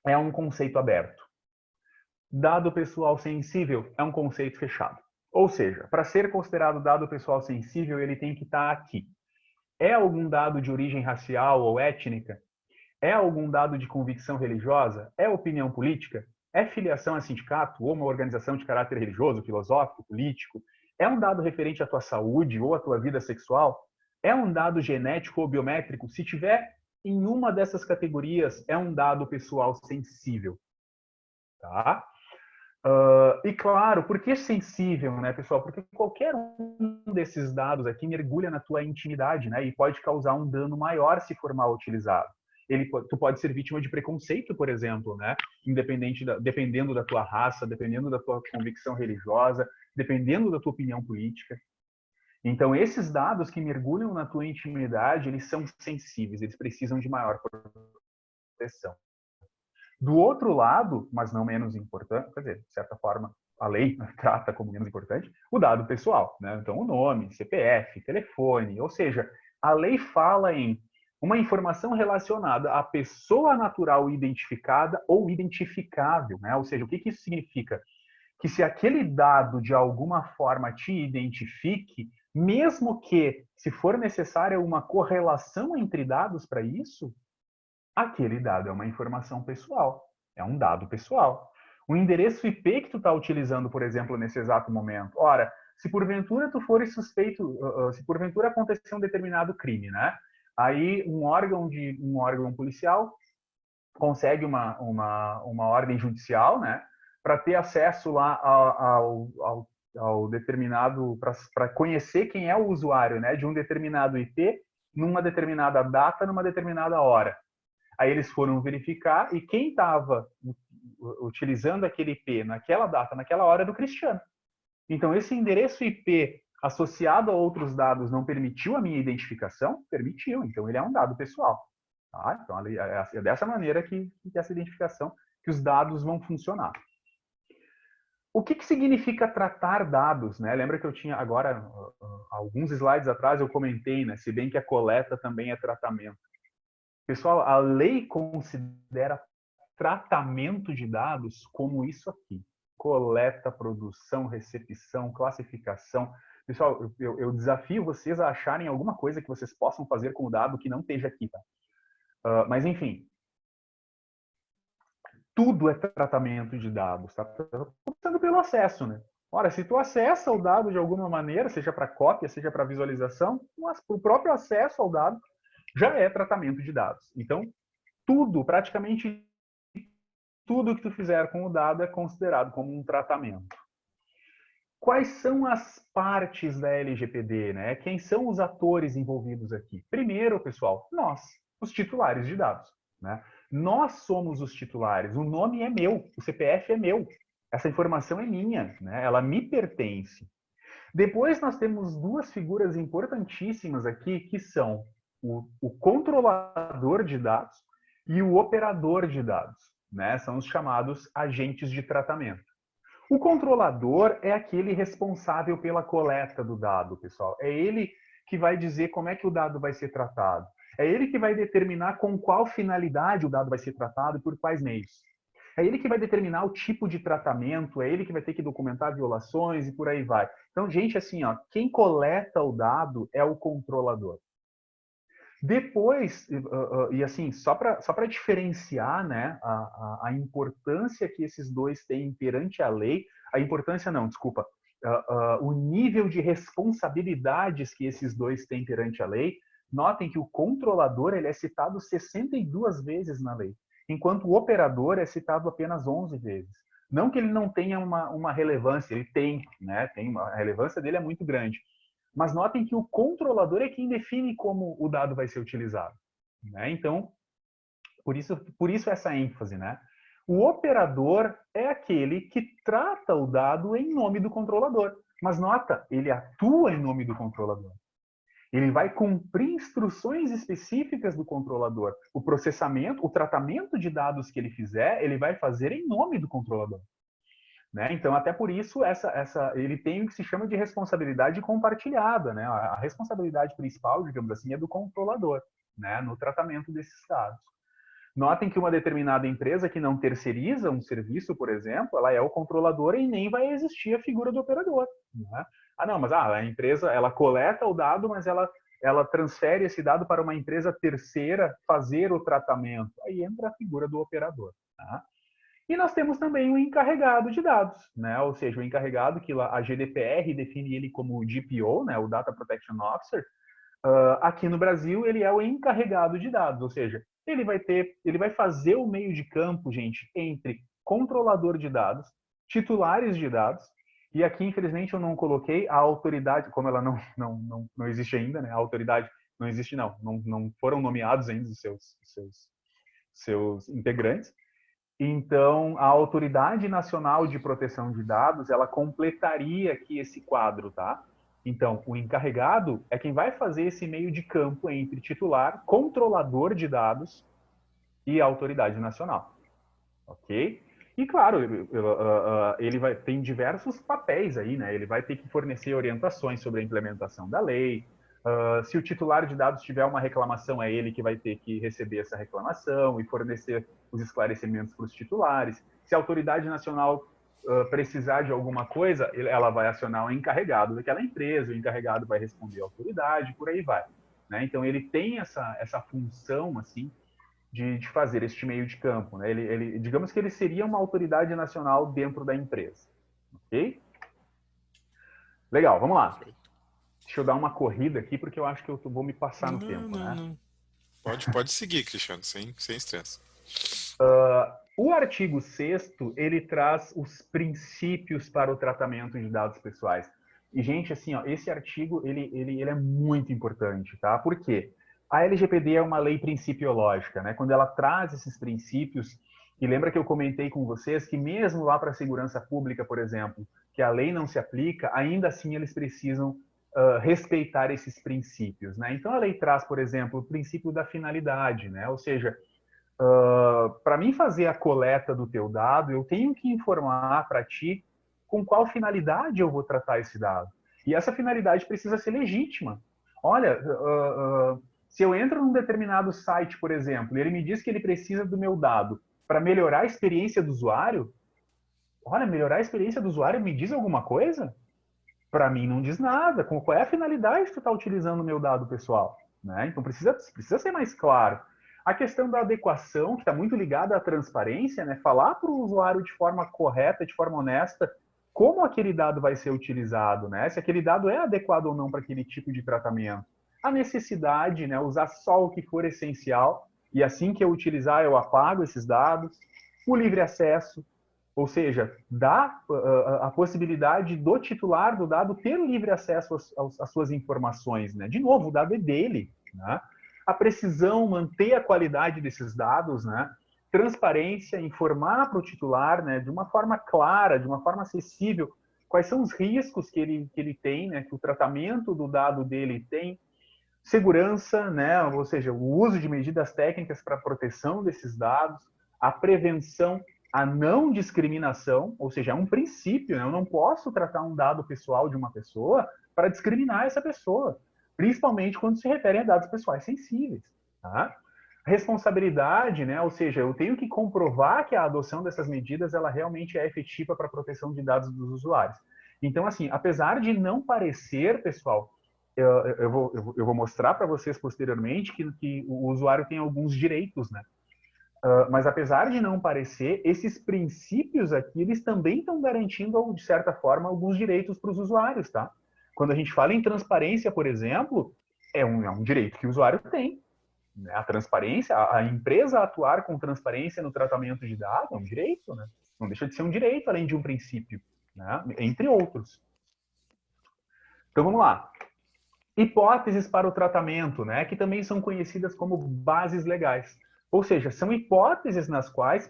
é um conceito aberto. Dado pessoal sensível é um conceito fechado. Ou seja, para ser considerado dado pessoal sensível, ele tem que estar aqui. É algum dado de origem racial ou étnica? É algum dado de convicção religiosa? É opinião política? É filiação a sindicato ou uma organização de caráter religioso, filosófico, político? É um dado referente à tua saúde ou à tua vida sexual? É um dado genético ou biométrico? Se tiver em uma dessas categorias, é um dado pessoal sensível. Tá? E claro, por que sensível, né, pessoal? Porque qualquer um desses dados aqui mergulha na tua intimidade, né, e pode causar um dano maior se for mal utilizado. Tu pode ser vítima de preconceito, por exemplo, né, dependendo da tua raça, dependendo da tua convicção religiosa, dependendo da tua opinião política. Então, esses dados que mergulham na tua intimidade, eles são sensíveis, eles precisam de maior proteção. Do outro lado, mas não menos importante, quer dizer, de certa forma, a lei trata como menos importante, o dado pessoal, né? Então, o nome, CPF, telefone, ou seja, a lei fala em uma informação relacionada à pessoa natural identificada ou identificável, né? Ou seja, o que isso significa? Que se aquele dado de alguma forma te identifique, mesmo que, se for necessária uma correlação entre dados para isso, aquele dado é uma informação pessoal, é um dado pessoal. O endereço IP que tu está utilizando, por exemplo, nesse exato momento. Ora, se porventura tu fores suspeito, se porventura acontecer um determinado crime, né? Aí um órgão policial consegue uma ordem judicial, né? Para ter acesso lá ao ao determinado, para conhecer quem é o usuário, né, de um determinado IP numa determinada data, numa determinada hora. Aí eles foram verificar e quem estava utilizando aquele IP naquela data, naquela hora, era o Cristiano. Então, esse endereço IP associado a outros dados não permitiu a minha identificação? Permitiu. Então, ele é um dado pessoal. Tá? Então, é dessa maneira que essa identificação, que os dados vão funcionar. O que significa tratar dados? Né? Lembra que eu tinha agora, alguns slides atrás, eu comentei, né? Se bem que a coleta também é tratamento. Pessoal, a lei considera tratamento de dados como isso aqui. Coleta, produção, recepção, classificação. Pessoal, eu desafio vocês a acharem alguma coisa que vocês possam fazer com o dado que não esteja aqui. Tá? Mas, enfim, tudo é tratamento de dados. Tá? Começando pelo acesso, né? Ora, se tu acessa o dado de alguma maneira, seja para cópia, seja para visualização, o próprio acesso ao dado já é tratamento de dados. Então, tudo, praticamente tudo que tu fizer com o dado é considerado como um tratamento. Quais são as partes da LGPD, né? Quem são os atores envolvidos aqui? Primeiro, pessoal, nós, os titulares de dados, né? Nós somos os titulares, o nome é meu, o CPF é meu, essa informação é minha, né? Ela me pertence. Depois nós temos duas figuras importantíssimas aqui, que são o controlador de dados e o operador de dados, né? São os chamados agentes de tratamento. O controlador é aquele responsável pela coleta do dado, pessoal. É ele que vai dizer como é que o dado vai ser tratado. É ele que vai determinar com qual finalidade o dado vai ser tratado e por quais meios. É ele que vai determinar o tipo de tratamento, é ele que vai ter que documentar violações e por aí vai. Então, gente, assim, ó, quem coleta o dado é o controlador. Depois, e assim, só para diferenciar, né, a importância que esses dois têm perante a lei, a importância não, desculpa, o nível de responsabilidades que esses dois têm perante a lei, notem que o controlador ele é citado 62 vezes na lei, enquanto o operador é citado apenas 11 vezes. Não que ele não tenha uma relevância, ele tem, né, a relevância dele é muito grande. Mas notem que o controlador é quem define como o dado vai ser utilizado. Né? Então, por isso essa ênfase. Né? O operador é aquele que trata o dado em nome do controlador. Mas nota, ele atua em nome do controlador. Ele vai cumprir instruções específicas do controlador. O processamento, o tratamento de dados que ele fizer, ele vai fazer em nome do controlador. Né? Então, até por isso, ele tem o que se chama de responsabilidade compartilhada. Né? A responsabilidade principal, digamos assim, é do controlador, né? No tratamento desses dados. Notem que uma determinada empresa que não terceiriza um serviço, por exemplo, ela é o controlador e nem vai existir a figura do operador. Né? Não, mas a empresa ela coleta o dado, mas ela transfere esse dado para uma empresa terceira fazer o tratamento. Aí entra a figura do operador. Tá? E nós temos também o encarregado de dados, né? Ou seja, o encarregado que a GDPR define ele como o DPO, né? O Data Protection Officer. Aqui no Brasil, ele é o encarregado de dados, ou seja, ele vai fazer o meio de campo, gente, entre controlador de dados, titulares de dados, e aqui, infelizmente, eu não coloquei a autoridade, como ela não existe ainda, né? A autoridade não existe, não foram nomeados ainda os seus integrantes. Então, a Autoridade Nacional de Proteção de Dados, ela completaria aqui esse quadro, tá? Então, o encarregado é quem vai fazer esse meio de campo entre titular, controlador de dados e Autoridade Nacional, ok? E, claro, ele tem diversos papéis aí, né? Ele vai ter que fornecer orientações sobre a implementação da lei. Se o titular de dados tiver uma reclamação, é ele que vai ter que receber essa reclamação e fornecer os esclarecimentos para os titulares. Se a autoridade nacional precisar de alguma coisa, ela vai acionar o encarregado daquela empresa, o encarregado vai responder à autoridade, por aí vai. Né? Então, ele tem essa função, assim, de fazer este meio de campo. Né? Digamos que ele seria uma autoridade nacional dentro da empresa. Ok? Legal, vamos lá. Deixa eu dar uma corrida aqui, porque eu acho que eu vou me passar no tempo, né? Não. Pode seguir, Cristiano, sem estresse. O artigo 6º, ele traz os princípios para o tratamento de dados pessoais. E, gente, assim, ó, esse artigo, ele é muito importante, tá? Por quê? A LGPD é uma lei principiológica, né? Quando ela traz esses princípios, e lembra que eu comentei com vocês que mesmo lá para a segurança pública, por exemplo, que a lei não se aplica, ainda assim eles precisam respeitar esses princípios, né? Então a lei traz, por exemplo, o princípio da finalidade, né? Ou seja, para mim fazer a coleta do teu dado, eu tenho que informar para ti com qual finalidade eu vou tratar esse dado. E essa finalidade precisa ser legítima. Olha, se eu entro num determinado site, por exemplo, e ele me diz que ele precisa do meu dado para melhorar a experiência do usuário, olha, melhorar a experiência do usuário me diz alguma coisa? Para mim não diz nada. Qual é a finalidade que tu está utilizando o meu dado pessoal? Né? Então precisa ser mais claro. A questão da adequação, que está muito ligada à transparência, né? Falar para o usuário de forma correta, de forma honesta, como aquele dado vai ser utilizado, né? Se aquele dado é adequado ou não para aquele tipo de tratamento. A necessidade, né? Usar só o que for essencial, e assim que eu utilizar, eu apago esses dados. O livre acesso, ou seja, dá a possibilidade do titular do dado ter livre acesso às suas informações, né? De novo, o dado é dele, né? A precisão, manter a qualidade desses dados, né? Transparência, informar para o titular, né? De uma forma clara, de uma forma acessível, quais são os riscos que ele tem, né? Que o tratamento do dado dele tem. Segurança, né? Ou seja, o uso de medidas técnicas para a proteção desses dados, a prevenção, a não discriminação, ou seja, é um princípio, né? Eu não posso tratar um dado pessoal de uma pessoa para discriminar essa pessoa, principalmente quando se refere a dados pessoais sensíveis. Tá? Responsabilidade, né? Ou seja, eu tenho que comprovar que a adoção dessas medidas ela realmente é efetiva para a proteção de dados dos usuários. Então, assim, apesar de não parecer, pessoal, eu vou mostrar para vocês posteriormente que o usuário tem alguns direitos, né? Mas apesar de não parecer, esses princípios aqui, eles também estão garantindo, de certa forma, alguns direitos para os usuários, tá? Quando a gente fala em transparência, por exemplo, é um direito que o usuário tem. Né? A transparência, a empresa atuar com transparência no tratamento de dados é um direito, né? Não deixa de ser um direito, além de um princípio, né? Entre outros. Então, vamos lá. Hipóteses para o tratamento, né? Que também são conhecidas como bases legais. Ou seja, são hipóteses nas quais,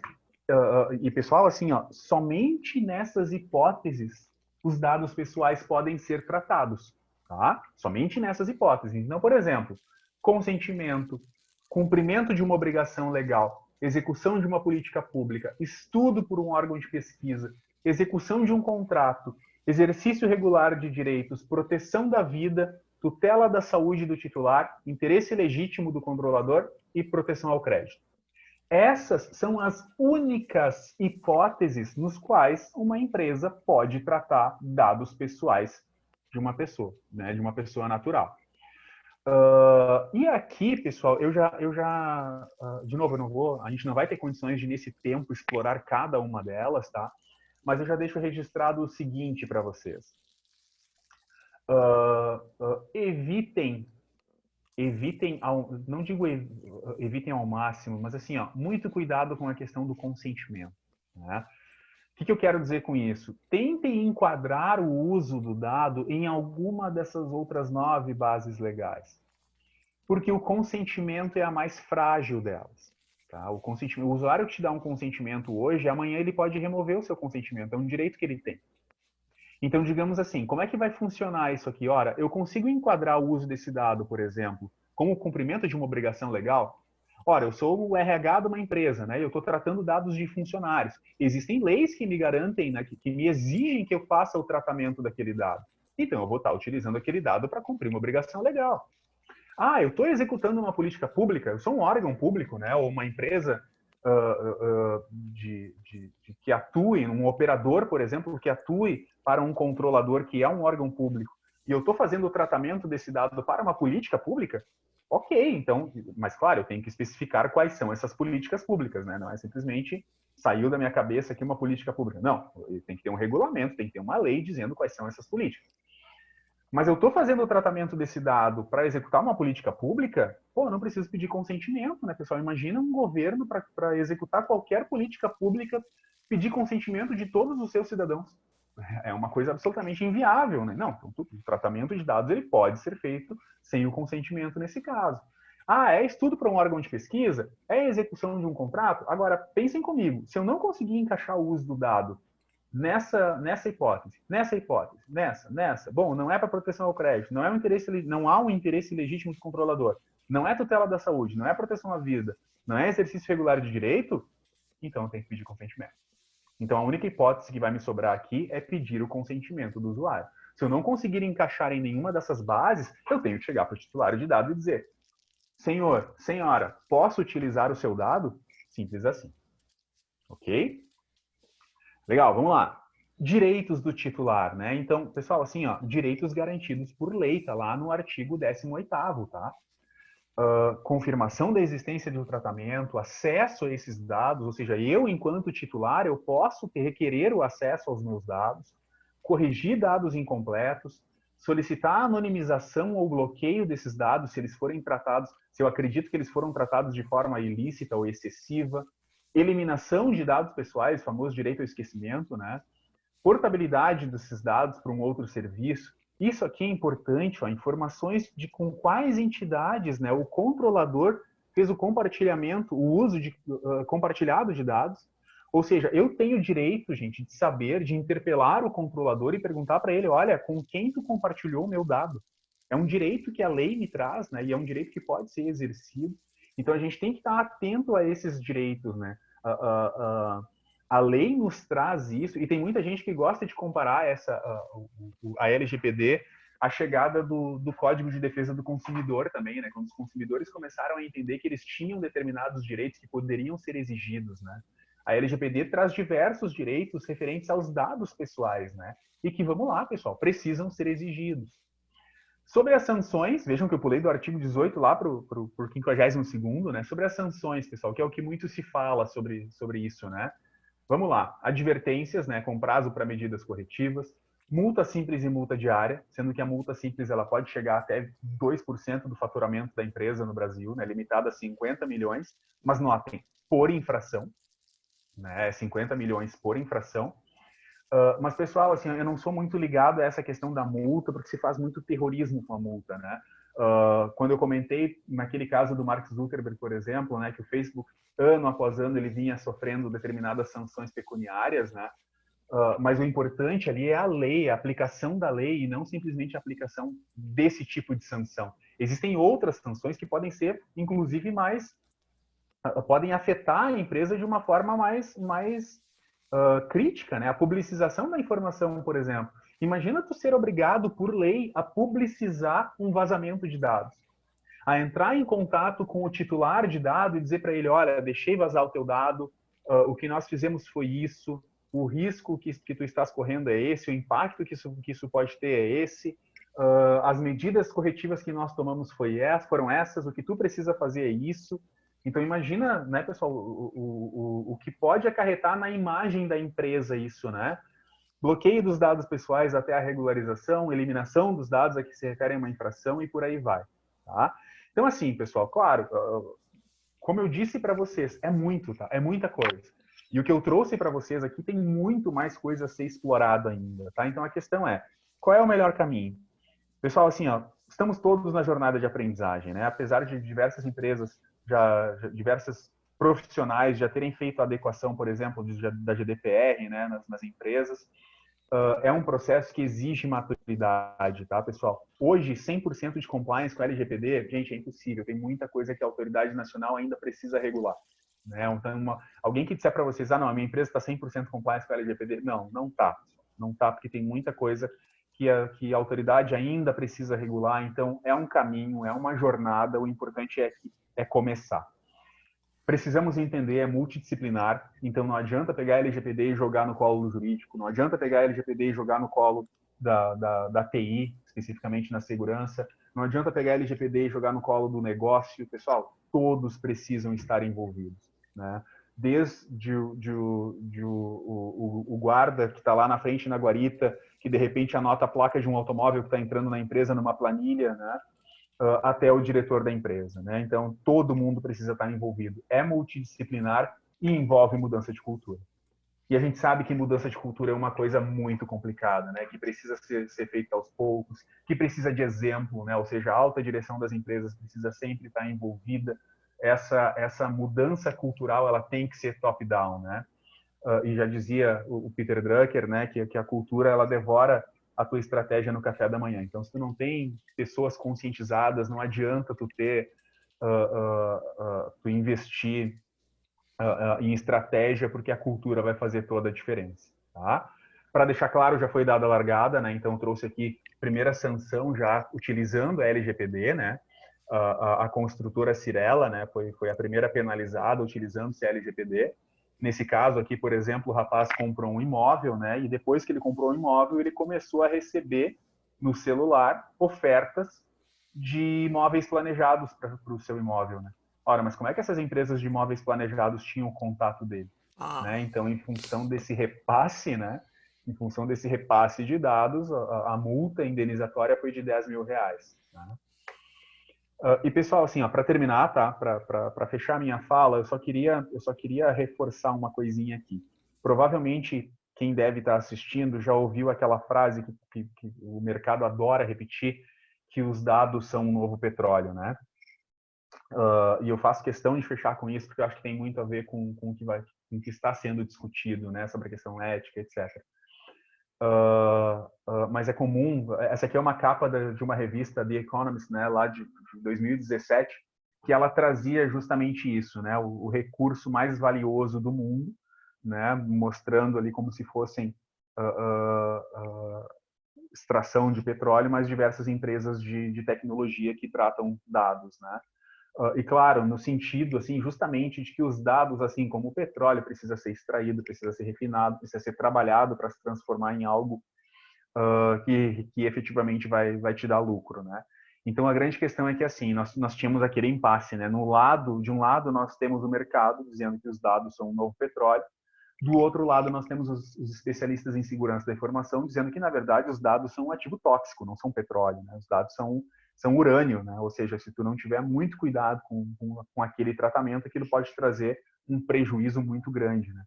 e pessoal, assim, ó, somente nessas hipóteses os dados pessoais podem ser tratados, tá? Somente nessas hipóteses. Então, por exemplo, consentimento, cumprimento de uma obrigação legal, execução de uma política pública, estudo por um órgão de pesquisa, execução de um contrato, exercício regular de direitos, proteção da vida, tutela da saúde do titular, interesse legítimo do controlador e proteção ao crédito. Essas são as únicas hipóteses nos quais uma empresa pode tratar dados pessoais de uma pessoa, né, de uma pessoa natural. E aqui, pessoal, de novo, a gente não vai ter condições de, nesse tempo, explorar cada uma delas, tá? Mas eu já deixo registrado o seguinte para vocês. Evitem, não digo evitem ao máximo, mas assim, ó, muito cuidado com a questão do consentimento. Né? O que eu quero dizer com isso? Tentem enquadrar o uso do dado em alguma dessas outras 9 bases legais. Porque o consentimento é a mais frágil delas. Tá? O usuário te dá um consentimento hoje, amanhã ele pode remover o seu consentimento. É um direito que ele tem. Então, digamos assim, como é que vai funcionar isso aqui? Ora, eu consigo enquadrar o uso desse dado, por exemplo, como o cumprimento de uma obrigação legal? Ora, eu sou o RH de uma empresa, né? Eu estou tratando dados de funcionários. Existem leis que me garantem, né, que me exigem que eu faça o tratamento daquele dado. Então, eu vou estar utilizando aquele dado para cumprir uma obrigação legal. Eu estou executando uma política pública, eu sou um órgão público, né? Ou uma empresa que atue, um operador, por exemplo, que atue para um controlador que é um órgão público, e eu estou fazendo o tratamento desse dado para uma política pública, ok, então, mas claro, eu tenho que especificar quais são essas políticas públicas, né? Não é simplesmente saiu da minha cabeça aqui uma política pública. Não, tem que ter um regulamento, tem que ter uma lei dizendo quais são essas políticas. Mas eu estou fazendo o tratamento desse dado para executar uma política pública, pô, eu não preciso pedir consentimento, né, pessoal? Imagina um governo para executar qualquer política pública pedir consentimento de todos os seus cidadãos. É uma coisa absolutamente inviável, né? Não, o tratamento de dados ele pode ser feito sem o consentimento nesse caso. Ah, é estudo para um órgão de pesquisa? É execução de um contrato? Agora, pensem comigo, se eu não conseguir encaixar o uso do dado nessa hipótese, nessa, bom, não é para proteção ao crédito, não há um interesse legítimo do controlador, não é tutela da saúde, não é proteção à vida, não é exercício regular de direito, então eu tenho que pedir consentimento. Então, a única hipótese que vai me sobrar aqui é pedir o consentimento do usuário. Se eu não conseguir encaixar em nenhuma dessas bases, eu tenho que chegar para o titular de dado e dizer: senhor, senhora, posso utilizar o seu dado? Simples assim. Ok? Legal, vamos lá. Direitos do titular, né? Então, pessoal, assim, ó, direitos garantidos por lei, tá lá no artigo 18º, tá? Confirmação da existência de um tratamento, acesso a esses dados, ou seja, eu, enquanto titular, eu posso requerer o acesso aos meus dados, corrigir dados incompletos, solicitar a anonimização ou bloqueio desses dados se eles forem tratados, se eu acredito que eles foram tratados de forma ilícita ou excessiva, eliminação de dados pessoais, o famoso direito ao esquecimento, né? Portabilidade desses dados para um outro serviço. Isso aqui é importante, ó, informações de com quais entidades, né, o controlador fez o compartilhamento, o uso de compartilhado de dados. Ou seja, eu tenho direito, gente, de saber, de interpelar o controlador e perguntar para ele, olha, com quem tu compartilhou o meu dado? É um direito que a lei me traz, né, e é um direito que pode ser exercido. Então a gente tem que estar atento a esses direitos, né? A lei nos traz isso, e tem muita gente que gosta de comparar a LGPD à chegada do Código de Defesa do Consumidor também, né? Quando os consumidores começaram a entender que eles tinham determinados direitos que poderiam ser exigidos, né? A LGPD traz diversos direitos referentes aos dados pessoais, né? E que, vamos lá, pessoal, precisam ser exigidos. Sobre as sanções, vejam que eu pulei do artigo 18 lá para o 52º, né? Sobre as sanções, pessoal, que é o que muito se fala sobre isso, né? Vamos lá, advertências, né, com prazo para medidas corretivas, multa simples e multa diária, sendo que a multa simples ela pode chegar até 2% do faturamento da empresa no Brasil, né, limitada a 50 milhões, mas notem, por infração, né, 50 milhões por infração. Mas, pessoal, assim, eu não sou muito ligado a essa questão da multa, porque se faz muito terrorismo com a multa, né? Quando eu comentei, naquele caso do Mark Zuckerberg, por exemplo, né, que o Facebook, ano após ano, ele vinha sofrendo determinadas sanções pecuniárias, né? Mas o importante ali é a lei, a aplicação da lei, e não simplesmente a aplicação desse tipo de sanção. Existem outras sanções que podem ser, inclusive, podem afetar a empresa de uma forma mais crítica, né? A publicização da informação, por exemplo. Imagina tu ser obrigado, por lei, a publicizar um vazamento de dados. A entrar em contato com o titular de dado e dizer para ele, olha, deixei vazar o teu dado, o que nós fizemos foi isso, o risco que tu estás correndo é esse, o impacto que isso pode ter é esse, as medidas corretivas que nós tomamos foram essas, o que tu precisa fazer é isso. Então, imagina, né, pessoal, o que pode acarretar na imagem da empresa isso, né? Bloqueio dos dados pessoais até a regularização, eliminação dos dados a que se refere a uma infração e por aí vai, tá? Então, assim, pessoal, claro, como eu disse para vocês, é muito, tá? É muita coisa. E o que eu trouxe para vocês aqui tem muito mais coisa a ser explorado ainda, tá? Então, a questão é, qual é o melhor caminho? Pessoal, assim, ó, estamos todos na jornada de aprendizagem, né? Apesar de diversas empresas, diversos profissionais já terem feito a adequação, por exemplo, da GDPR, né, nas empresas, é um processo que exige maturidade, tá, pessoal? Hoje, 100% de compliance com a LGPD, gente, é impossível. Tem muita coisa que a autoridade nacional ainda precisa regular. Né? Então, alguém que disser para vocês, não, a minha empresa está 100% compliance com a LGPD, não tá. Não tá, porque tem muita coisa que a autoridade ainda precisa regular. Então, é um caminho, é uma jornada. O importante é começar. Precisamos entender, é multidisciplinar, então não adianta pegar a LGPD e jogar no colo do jurídico, não adianta pegar a LGPD e jogar no colo da TI, especificamente na segurança, não adianta pegar a LGPD e jogar no colo do negócio. Pessoal, todos precisam estar envolvidos, né? Desde o o guarda que está lá na frente na guarita, que de repente anota a placa de um automóvel que está entrando na empresa numa planilha, né? Até o diretor da empresa, né? Então, todo mundo precisa estar envolvido. É multidisciplinar e envolve mudança de cultura. E a gente sabe que mudança de cultura é uma coisa muito complicada, né? Que precisa ser feita aos poucos, que precisa de exemplo, né? Ou seja, a alta direção das empresas precisa sempre estar envolvida. Essa mudança cultural, ela tem que ser top-down, né? E já dizia o Peter Drucker, né? Que a cultura, ela devora a tua estratégia no café da manhã. Então, se tu não tem pessoas conscientizadas, não adianta tu tu investir em estratégia, porque a cultura vai fazer toda a diferença, tá? Para deixar claro, já foi dada a largada, né? Então, trouxe aqui a primeira sanção já utilizando a LGPD, né? A construtora Cirela, né? Foi a primeira penalizada utilizando-se a LGPD. Nesse caso aqui, por exemplo, o rapaz comprou um imóvel, né? E depois que ele comprou um imóvel, ele começou a receber no celular ofertas de imóveis planejados para o seu imóvel, né? Ora, mas como é que essas empresas de imóveis planejados tinham o contato dele? Né? Então, em função desse repasse, né? Em função desse repasse de dados, a multa indenizatória foi de R$10 mil. Né? E pessoal, assim, para terminar, tá? Para fechar minha fala, eu só queria reforçar uma coisinha aqui. Provavelmente quem deve estar assistindo já ouviu aquela frase que o mercado adora repetir, que os dados são um novo petróleo, né? E eu faço questão de fechar com isso porque eu acho que tem muito a ver com o que está sendo discutido, né? Sobre a questão ética, etc. Mas é comum, essa aqui é uma capa de uma revista, The Economist, né, lá de 2017, que ela trazia justamente isso, né, o recurso mais valioso do mundo, né, mostrando ali como se fossem extração de petróleo, mas diversas empresas de tecnologia que tratam dados, né. E claro, no sentido assim, justamente de que os dados, assim como o petróleo, precisa ser extraído, precisa ser refinado, precisa ser trabalhado para se transformar em algo que efetivamente vai te dar lucro, né? Então a grande questão é que assim nós tínhamos aquele impasse, né? De um lado nós temos o mercado dizendo que os dados são um novo petróleo, do outro lado nós temos os especialistas em segurança da informação dizendo que na verdade os dados são um ativo tóxico, não são petróleo, né? Os dados são urânio, né? Ou seja, se tu não tiver muito cuidado com aquele tratamento, aquilo pode trazer um prejuízo muito grande, né?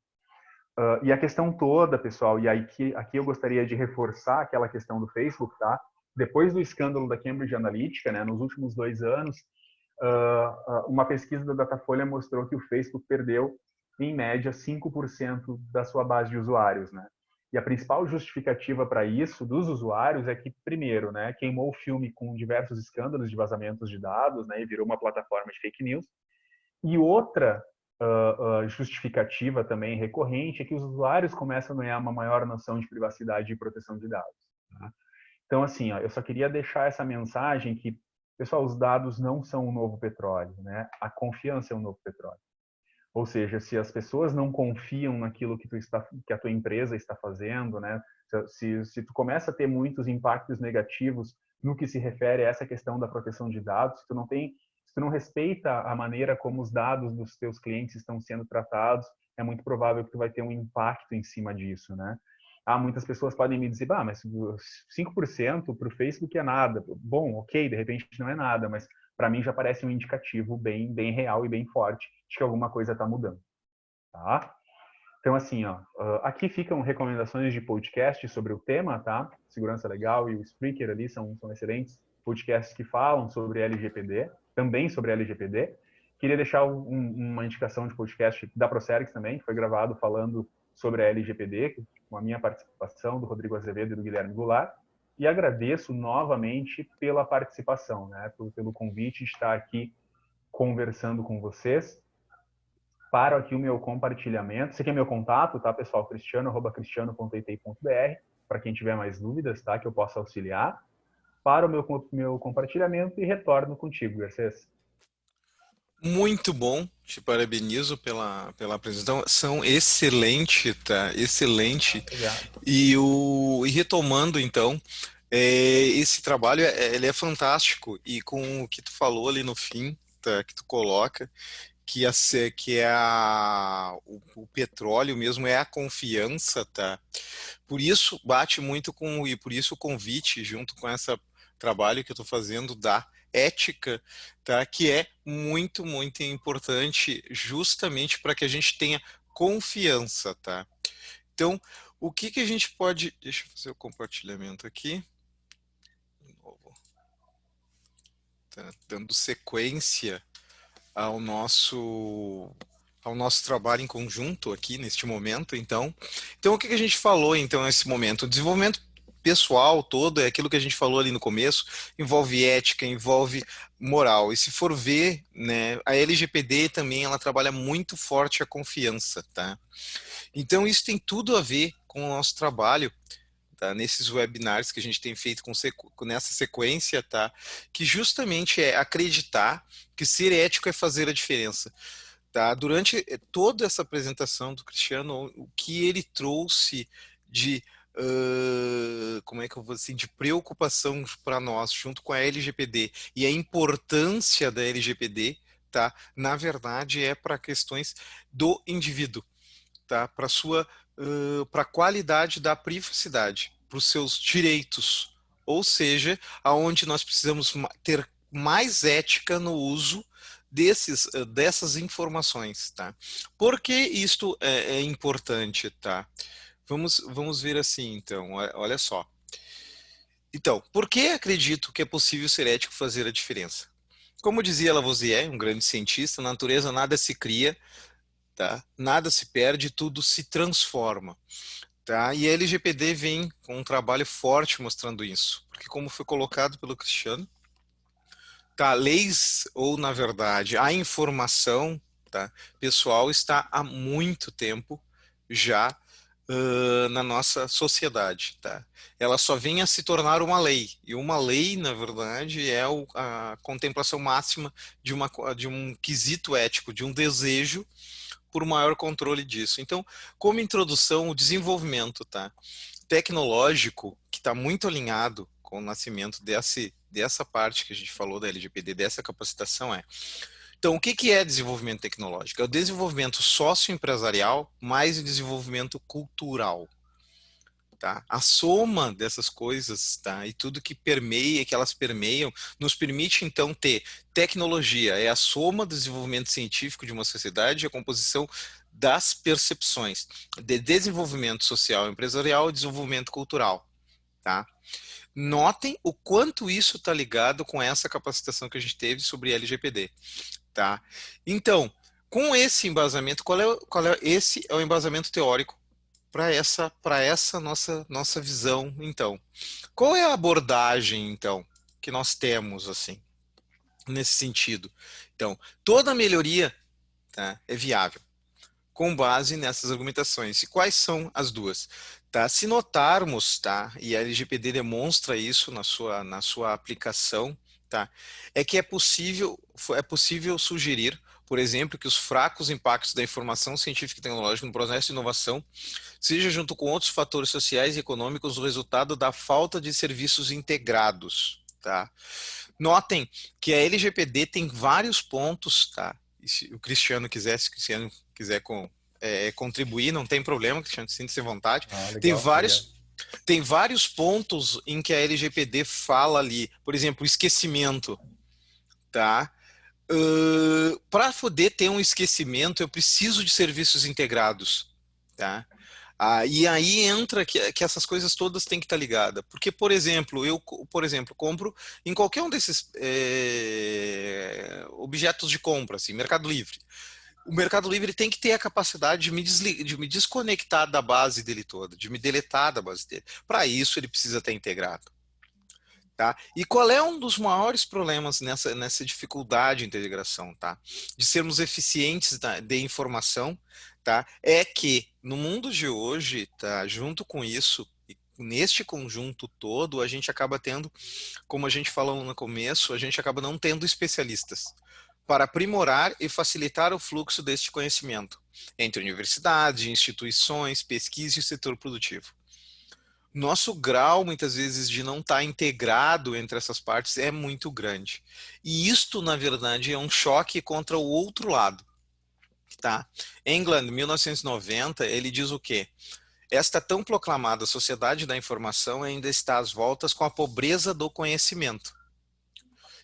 E a questão toda, pessoal, e aqui eu gostaria de reforçar aquela questão do Facebook, tá? Depois do escândalo da Cambridge Analytica, né, nos últimos 2 anos, uma pesquisa da Datafolha mostrou que o Facebook perdeu, em média, 5% da sua base de usuários, né? E a principal justificativa para isso dos usuários é que, primeiro, né, queimou o filme com diversos escândalos de vazamentos de dados, né, e virou uma plataforma de fake news. E outra justificativa também recorrente é que os usuários começam a ganhar uma maior noção de privacidade e proteção de dados. Tá? Então, assim, eu só queria deixar essa mensagem que, pessoal, os dados não são o novo petróleo, né? A confiança é o novo petróleo. Ou seja, se as pessoas não confiam naquilo que a tua empresa está fazendo, né? Se tu começa a ter muitos impactos negativos no que se refere a essa questão da proteção de dados, se tu não respeita a maneira como os dados dos teus clientes estão sendo tratados, é muito provável que tu vai ter um impacto em cima disso, né? Muitas pessoas podem me dizer, mas 5% para o Facebook é nada. Bom, ok, de repente não é nada, mas para mim já parece um indicativo bem real e bem forte de que alguma coisa está mudando, tá? Então, assim, aqui ficam recomendações de podcast sobre o tema, tá? Segurança Legal e o Spreaker ali são excelentes podcasts que falam sobre LGPD, também sobre LGPD. Queria deixar uma indicação de podcast da Procerx também, que foi gravado falando sobre a LGPD, com a minha participação, do Rodrigo Azevedo e do Guilherme Goulart. E agradeço novamente pela participação, né? Pelo convite de estar aqui conversando com vocês. Paro aqui o meu compartilhamento. Esse aqui é meu contato, tá, pessoal? cristiano@cristiano.it.br, para quem tiver mais dúvidas, tá? Que eu possa auxiliar. Paro o meu compartilhamento e retorno contigo, Garcês. Muito bom, te parabenizo pela apresentação excelente, tá? Excelente. Obrigado. E retomando, então, esse trabalho ele é fantástico, e com o que tu falou ali no fim, tá, que tu coloca, o petróleo mesmo é a confiança, tá? Por isso bate muito com, e por isso o convite junto com esse trabalho que eu estou fazendo da ética, tá? Que é muito, muito importante justamente para que a gente tenha confiança, tá? Então, o que que a gente pode... Deixa eu fazer o compartilhamento aqui. De novo. Tá dando sequência ao nosso trabalho em conjunto aqui neste momento, então o que que a gente falou então nesse momento? O desenvolvimento pessoal todo é aquilo que a gente falou ali no começo, envolve ética, envolve moral, e se for ver, né, a LGPD também ela trabalha muito forte a confiança, tá? Então isso tem tudo a ver com o nosso trabalho, tá? Nesses webinars que a gente tem feito nessa sequência, tá? Que justamente é acreditar que ser ético é fazer a diferença, tá? Durante toda essa apresentação do Cristiano, o que ele trouxe de como é que eu vou assim, de preocupação para nós, junto com a LGPD e a importância da LGPD, tá? Na verdade, é para questões do indivíduo, tá? Para a qualidade da privacidade, para os seus direitos, ou seja, aonde nós precisamos ter mais ética no uso dessas informações, tá? Por que isto é importante, tá? Vamos ver assim, então, olha só. Então, por que acredito que é possível ser ético e fazer a diferença? Como dizia Lavoisier, um grande cientista, na natureza nada se cria, tá? Nada se perde, tudo se transforma. Tá? E a LGPD vem com um trabalho forte mostrando isso, porque como foi colocado pelo Cristiano, tá? Leis, ou na verdade, a informação, tá? Pessoal está há muito tempo já na nossa sociedade, tá? Ela só vem a se tornar uma lei, e uma lei, na verdade, é a contemplação máxima de um quesito ético, de um desejo por maior controle disso. Então, como introdução, o desenvolvimento, tá? Tecnológico, que está muito alinhado com o nascimento dessa parte que a gente falou da LGPD, dessa capacitação Então, o que que é desenvolvimento tecnológico? É o desenvolvimento socioempresarial mais o desenvolvimento cultural. Tá? A soma dessas coisas, tá? E tudo que permeia, que elas permeiam, nos permite então ter tecnologia, é a soma do desenvolvimento científico de uma sociedade, a composição das percepções de desenvolvimento social e empresarial e desenvolvimento cultural, tá? Notem o quanto isso está ligado com essa capacitação que a gente teve sobre LGPD, tá? Então, com esse embasamento, esse é o embasamento teórico para essa nossa visão, então. Qual é a abordagem, então, que nós temos, assim, nesse sentido? Então, toda melhoria, tá, é viável, com base nessas argumentações. E quais são as duas? Tá? Se notarmos, tá, e a LGPD demonstra isso na sua aplicação, tá, é que é possível sugerir, por exemplo, que os fracos impactos da informação científica e tecnológica no processo de inovação seja, junto com outros fatores sociais e econômicos, o resultado da falta de serviços integrados. Tá? Notem que a LGPD tem vários pontos, tá? E se o Cristiano quiser contribuir, não tem problema, Cristiano, sinta-se à vontade. Legal, tem vários pontos em que a LGPD fala ali, por exemplo, o esquecimento, tá? Para poder ter um esquecimento, eu preciso de serviços integrados, tá? E aí entra que essas coisas todas têm que estar ligadas. Porque, por exemplo, eu compro em qualquer um desses objetos de compra, assim, Mercado Livre. O Mercado Livre tem que ter a capacidade de me desconectar da base dele toda, de me deletar da base dele. Para isso, ele precisa estar integrado. Tá? E qual é um dos maiores problemas nessa dificuldade de integração, tá? De sermos eficientes de informação, tá? É que no mundo de hoje, tá? Junto com isso, neste conjunto todo, a gente acaba tendo, como a gente falou no começo, a gente acaba não tendo especialistas para aprimorar e facilitar o fluxo deste conhecimento entre universidades, instituições, pesquisa e setor produtivo. Nosso grau, muitas vezes, de não estar integrado entre essas partes é muito grande. E isto, na verdade, é um choque contra o outro lado, tá? England, 1990, ele diz o quê? Esta tão proclamada sociedade da informação ainda está às voltas com a pobreza do conhecimento.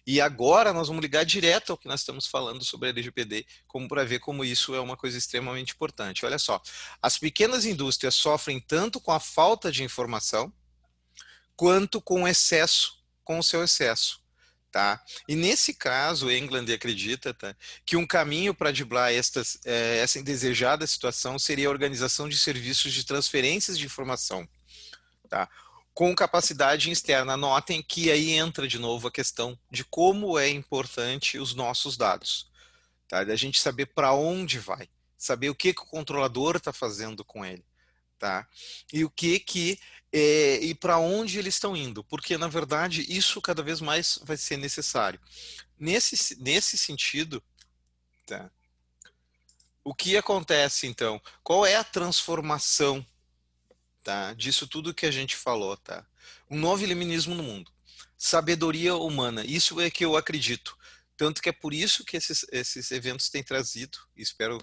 E agora nós vamos ligar direto ao que nós estamos falando sobre a LGPD, como para ver como isso é uma coisa extremamente importante. Olha só, as pequenas indústrias sofrem tanto com a falta de informação, quanto com o excesso, com o seu excesso. Tá? E nesse caso, England acredita, tá, que um caminho para driblar essa indesejada situação seria a organização de serviços de transferências de informação, tá? Com capacidade externa. Notem que aí entra de novo a questão de como é importante os nossos dados, tá? Da gente saber para onde vai, saber o que o controlador está fazendo com ele, tá? E o e para onde eles estão indo, porque na verdade isso cada vez mais vai ser necessário. Nesse sentido, tá? O que acontece então? Qual é a transformação, tá, disso tudo que a gente falou, tá? Um novo iluminismo no mundo, sabedoria humana, isso é que eu acredito. Tanto que é por isso que esses eventos têm trazido, espero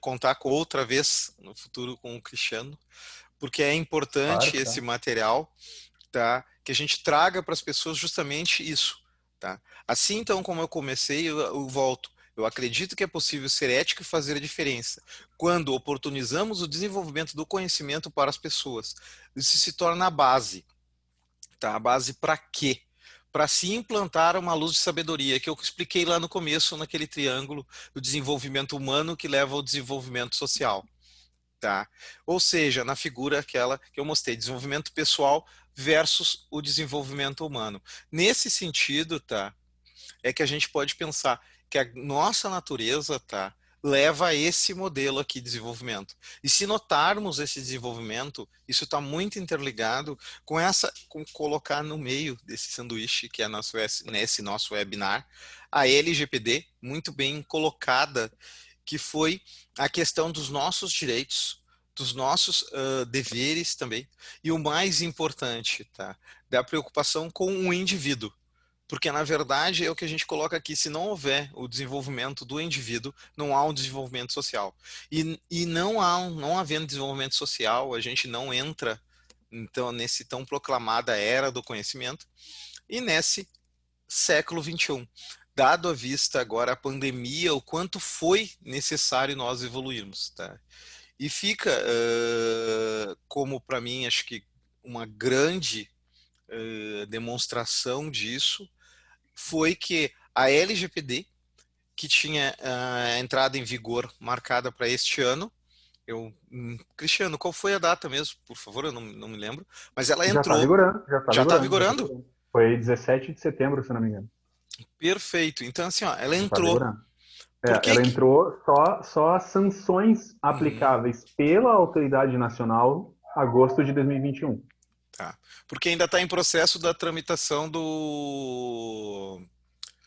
contar com outra vez no futuro com o Cristiano, porque é importante Claro, esse tá. material, tá? Que a gente traga para as pessoas justamente isso, tá? Assim, então, como eu comecei, eu volto. Eu acredito que é possível ser ético e fazer a diferença quando oportunizamos o desenvolvimento do conhecimento para as pessoas. Isso se torna a base, tá? A base para quê? Para se implantar uma luz de sabedoria, que eu expliquei lá no começo, naquele triângulo do desenvolvimento humano que leva ao desenvolvimento social. Tá? Ou seja, na figura aquela que eu mostrei, desenvolvimento pessoal versus o desenvolvimento humano. Nesse sentido, tá, é que a gente pode pensar que a nossa natureza, tá, leva a esse modelo aqui de desenvolvimento. E se notarmos esse desenvolvimento, isso está muito interligado com colocar no meio desse sanduíche que é nesse nosso webinar, a LGPD, muito bem colocada, que foi a questão dos nossos direitos, dos nossos deveres também, e o mais importante, tá, da preocupação com o indivíduo. Porque, na verdade, é o que a gente coloca aqui, se não houver o desenvolvimento do indivíduo, não há um desenvolvimento social. E não havendo desenvolvimento social, a gente não entra, então, nesse tão proclamada era do conhecimento, e nesse século XXI. Dado à vista agora a pandemia, o quanto foi necessário nós evoluirmos, tá? E fica como para mim, acho que uma grande demonstração disso foi que a LGPD, que tinha a entrada em vigor marcada para este ano, Cristiano, qual foi a data mesmo? Por favor, eu não me lembro. Mas ela Já está entrou, vigorando, já está já está vigorando, já está vigorando? vigorando. Foi 17 de setembro, se não me engano. Perfeito. Então, assim, ó, ela Já está entrou. vigorando. Por É, que ela que... entrou só as sanções Uhum, aplicáveis pela autoridade nacional agosto de 2021. tá. Porque ainda está em processo da tramitação do...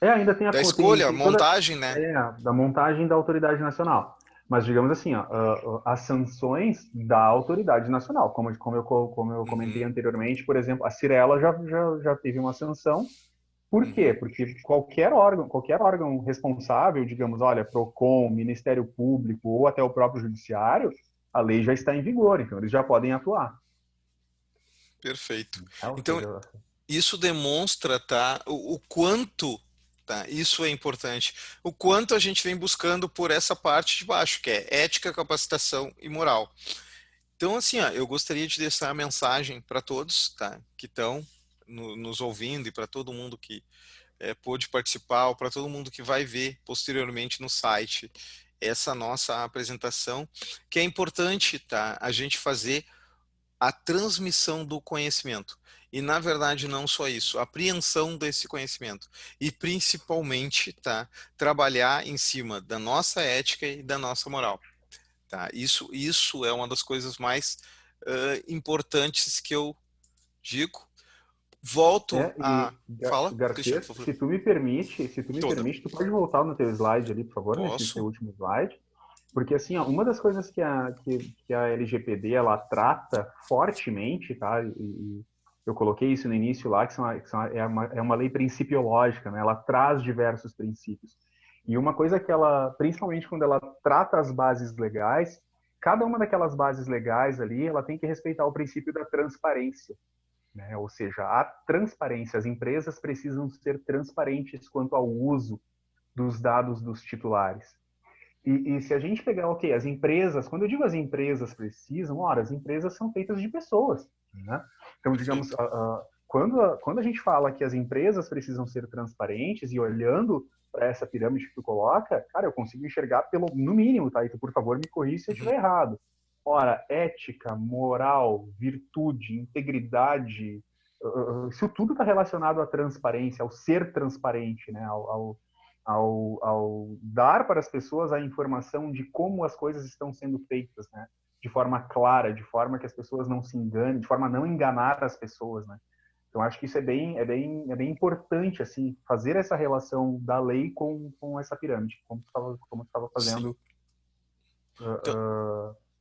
Ainda tem, da tem, escolha, tem toda montagem, né? da montagem da autoridade nacional. Mas digamos assim, ó, as sanções da autoridade nacional, como eu comentei Uhum, anteriormente, por exemplo, a Cirela já teve uma sanção. Por quê? uhum. Porque qualquer órgão responsável, digamos, olha, Procon, Ministério Público ou até o próprio Judiciário, a lei já está em vigor, então eles já podem atuar. Perfeito. Ou Então, seja, isso demonstra, tá, o quanto, tá, isso é importante, o quanto a gente vem buscando por essa parte de baixo, que é ética, capacitação e moral. Então, assim, ó, eu gostaria de deixar a mensagem para todos, tá, que estão nos ouvindo e para todo mundo que pôde participar, ou para todo mundo que vai ver posteriormente no site essa nossa apresentação, que é importante, tá, a gente fazer a transmissão do conhecimento. E, na verdade, não só isso, a apreensão desse conhecimento. E, principalmente, tá, trabalhar em cima da nossa ética e da nossa moral. Tá? Isso é uma das coisas mais importantes que eu digo. Volto a... e Fala, Cristiano, Garcês, por favor. se tu me Toda. permite, tu pode voltar no teu slide ali, por favor, nesse teu Posso? último slide, porque assim, ó, uma das coisas que a LGPD ela trata fortemente, tá? E eu coloquei isso no início lá, é uma lei principiológica, né? Ela traz diversos princípios. E uma coisa que ela, principalmente quando ela trata as bases legais, cada uma daquelas bases legais ali, ela tem que respeitar o princípio da transparência, né? Ou seja, a transparência, as empresas precisam ser transparentes quanto ao uso dos dados dos titulares. E se a gente pegar, ok, as empresas, quando eu digo as empresas precisam, ora, as empresas são feitas de pessoas, né? Então, digamos, quando a gente fala que as empresas precisam ser transparentes e olhando para essa pirâmide que tu coloca, cara, eu consigo enxergar no mínimo, tá? E tu, por favor, me corrija se eu estiver errado. Ora, ética, moral, virtude, integridade, isso tudo está relacionado à transparência, ao ser transparente, né? Ao dar para as pessoas a informação de como as coisas estão sendo feitas, né? De forma clara, de forma que as pessoas não se enganem, de forma a não enganar as pessoas, né? Então acho que isso é bem importante, assim, fazer essa relação da lei com essa pirâmide, como tu estava fazendo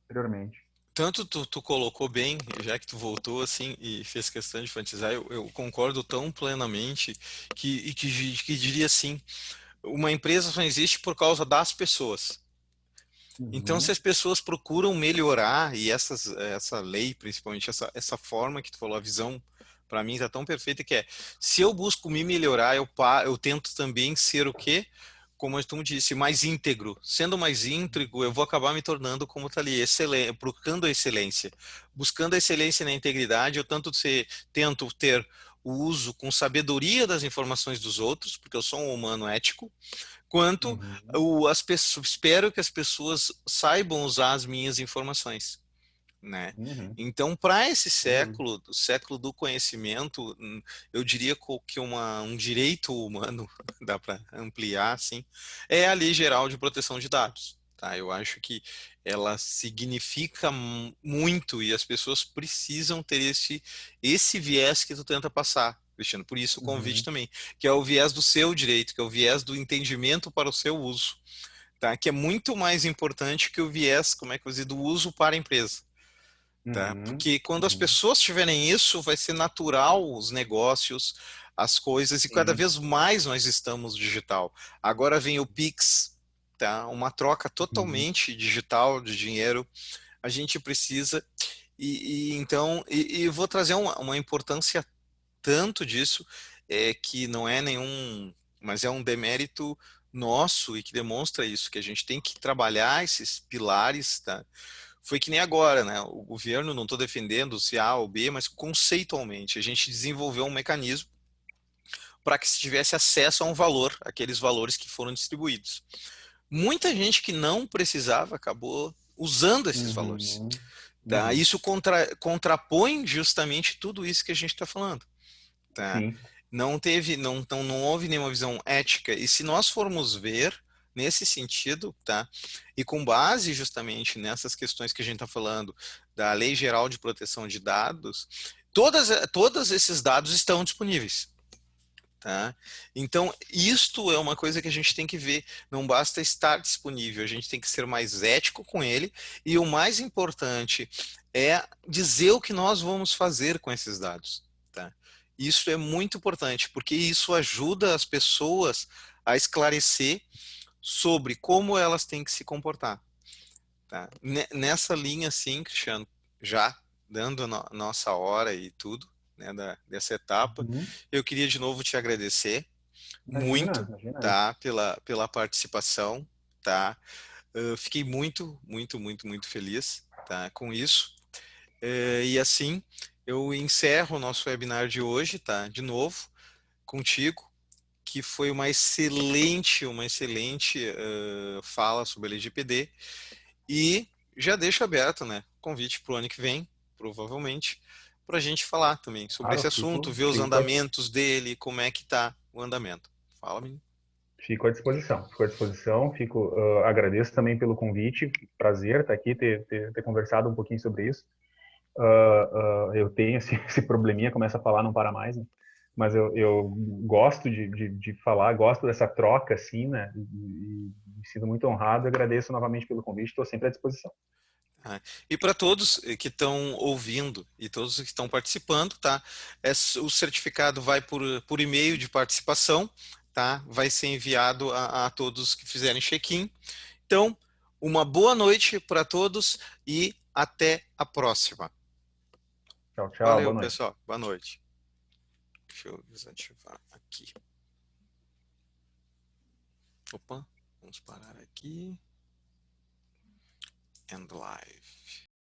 anteriormente. Tanto tu colocou bem, já que tu voltou assim e fez questão de enfatizar, eu concordo tão plenamente que diria assim, uma empresa só existe por causa das pessoas. Então, se as pessoas procuram melhorar, e essa lei, principalmente essa forma que tu falou, a visão, para mim está tão perfeita que é, se eu busco me melhorar, eu tento também ser o quê? Como tu disse, mais íntegro. Sendo mais íntegro, eu vou acabar me tornando, como está ali, procurando a excelência. Buscando a excelência na integridade, eu tento ter o uso com sabedoria das informações dos outros, porque eu sou um humano ético, quanto as pessoas, espero que as pessoas saibam usar as minhas informações, né? Então, para esse século, o século do conhecimento, eu diria que um direito humano, dá para ampliar assim, é a Lei Geral de Proteção de Dados. Tá? Eu acho que ela significa muito e as pessoas precisam ter esse viés que tu tenta passar, Cristiano. Por isso o convite também, que é o viés do seu direito, que é o viés do entendimento para o seu uso, tá? Que é muito mais importante que o viés, como é que eu vou dizer, do uso para a empresa. Tá? Porque quando as pessoas tiverem isso, vai ser natural os negócios, as coisas, e cada vez mais nós estamos digital. Agora vem o Pix, tá? Uma troca totalmente digital de dinheiro. A gente precisa, então, vou trazer uma importância tanto disso, que não é nenhum, mas é um demérito nosso e que demonstra isso, que a gente tem que trabalhar esses pilares, tá? Foi que nem agora, né? O governo, não estou defendendo se A ou B, mas conceitualmente, a gente desenvolveu um mecanismo para que se tivesse acesso a um valor, aqueles valores que foram distribuídos. Muita gente que não precisava acabou usando esses valores. Tá? Isso contrapõe justamente tudo isso que a gente está falando. Tá? Não houve nenhuma visão ética. E se nós formos ver nesse sentido, tá? E com base justamente nessas questões que a gente está falando da Lei Geral de Proteção de Dados, todos esses dados estão disponíveis. Tá? Então, isto é uma coisa que a gente tem que ver. Não basta estar disponível, a gente tem que ser mais ético com ele. E o mais importante é dizer o que nós vamos fazer com esses dados. Tá? Isso é muito importante, porque isso ajuda as pessoas a esclarecer sobre como elas têm que se comportar. Tá? Nessa linha, sim, Cristiano, já dando a nossa hora e tudo, né, dessa etapa, eu queria de novo te agradecer muito, tá, pela participação, tá? Eu fiquei muito, muito, muito, muito feliz, tá, com isso. E assim, eu encerro o nosso webinar de hoje, tá? De novo, contigo, que foi uma excelente fala sobre a LGPD, e já deixo aberto, né, convite para o ano que vem, provavelmente, para a gente falar também sobre esse assunto, ver os andamentos dele, como é que está o andamento. Fala, menino. Fico à disposição, agradeço também pelo convite, prazer estar aqui, ter conversado um pouquinho sobre isso. Eu tenho esse probleminha, começa a falar, não para mais, né? Mas eu gosto de falar, gosto dessa troca, assim, né? E me sinto muito honrado, agradeço novamente pelo convite, estou sempre à disposição. E para todos que estão ouvindo e todos que estão participando, tá? O certificado vai por e-mail de participação, tá? Vai ser enviado a todos que fizerem check-in. Então, uma boa noite para todos e até a próxima. Tchau, tchau. Valeu, Boa noite. pessoal. Boa noite. Deixa eu desativar aqui. Opa, vamos parar aqui. End live.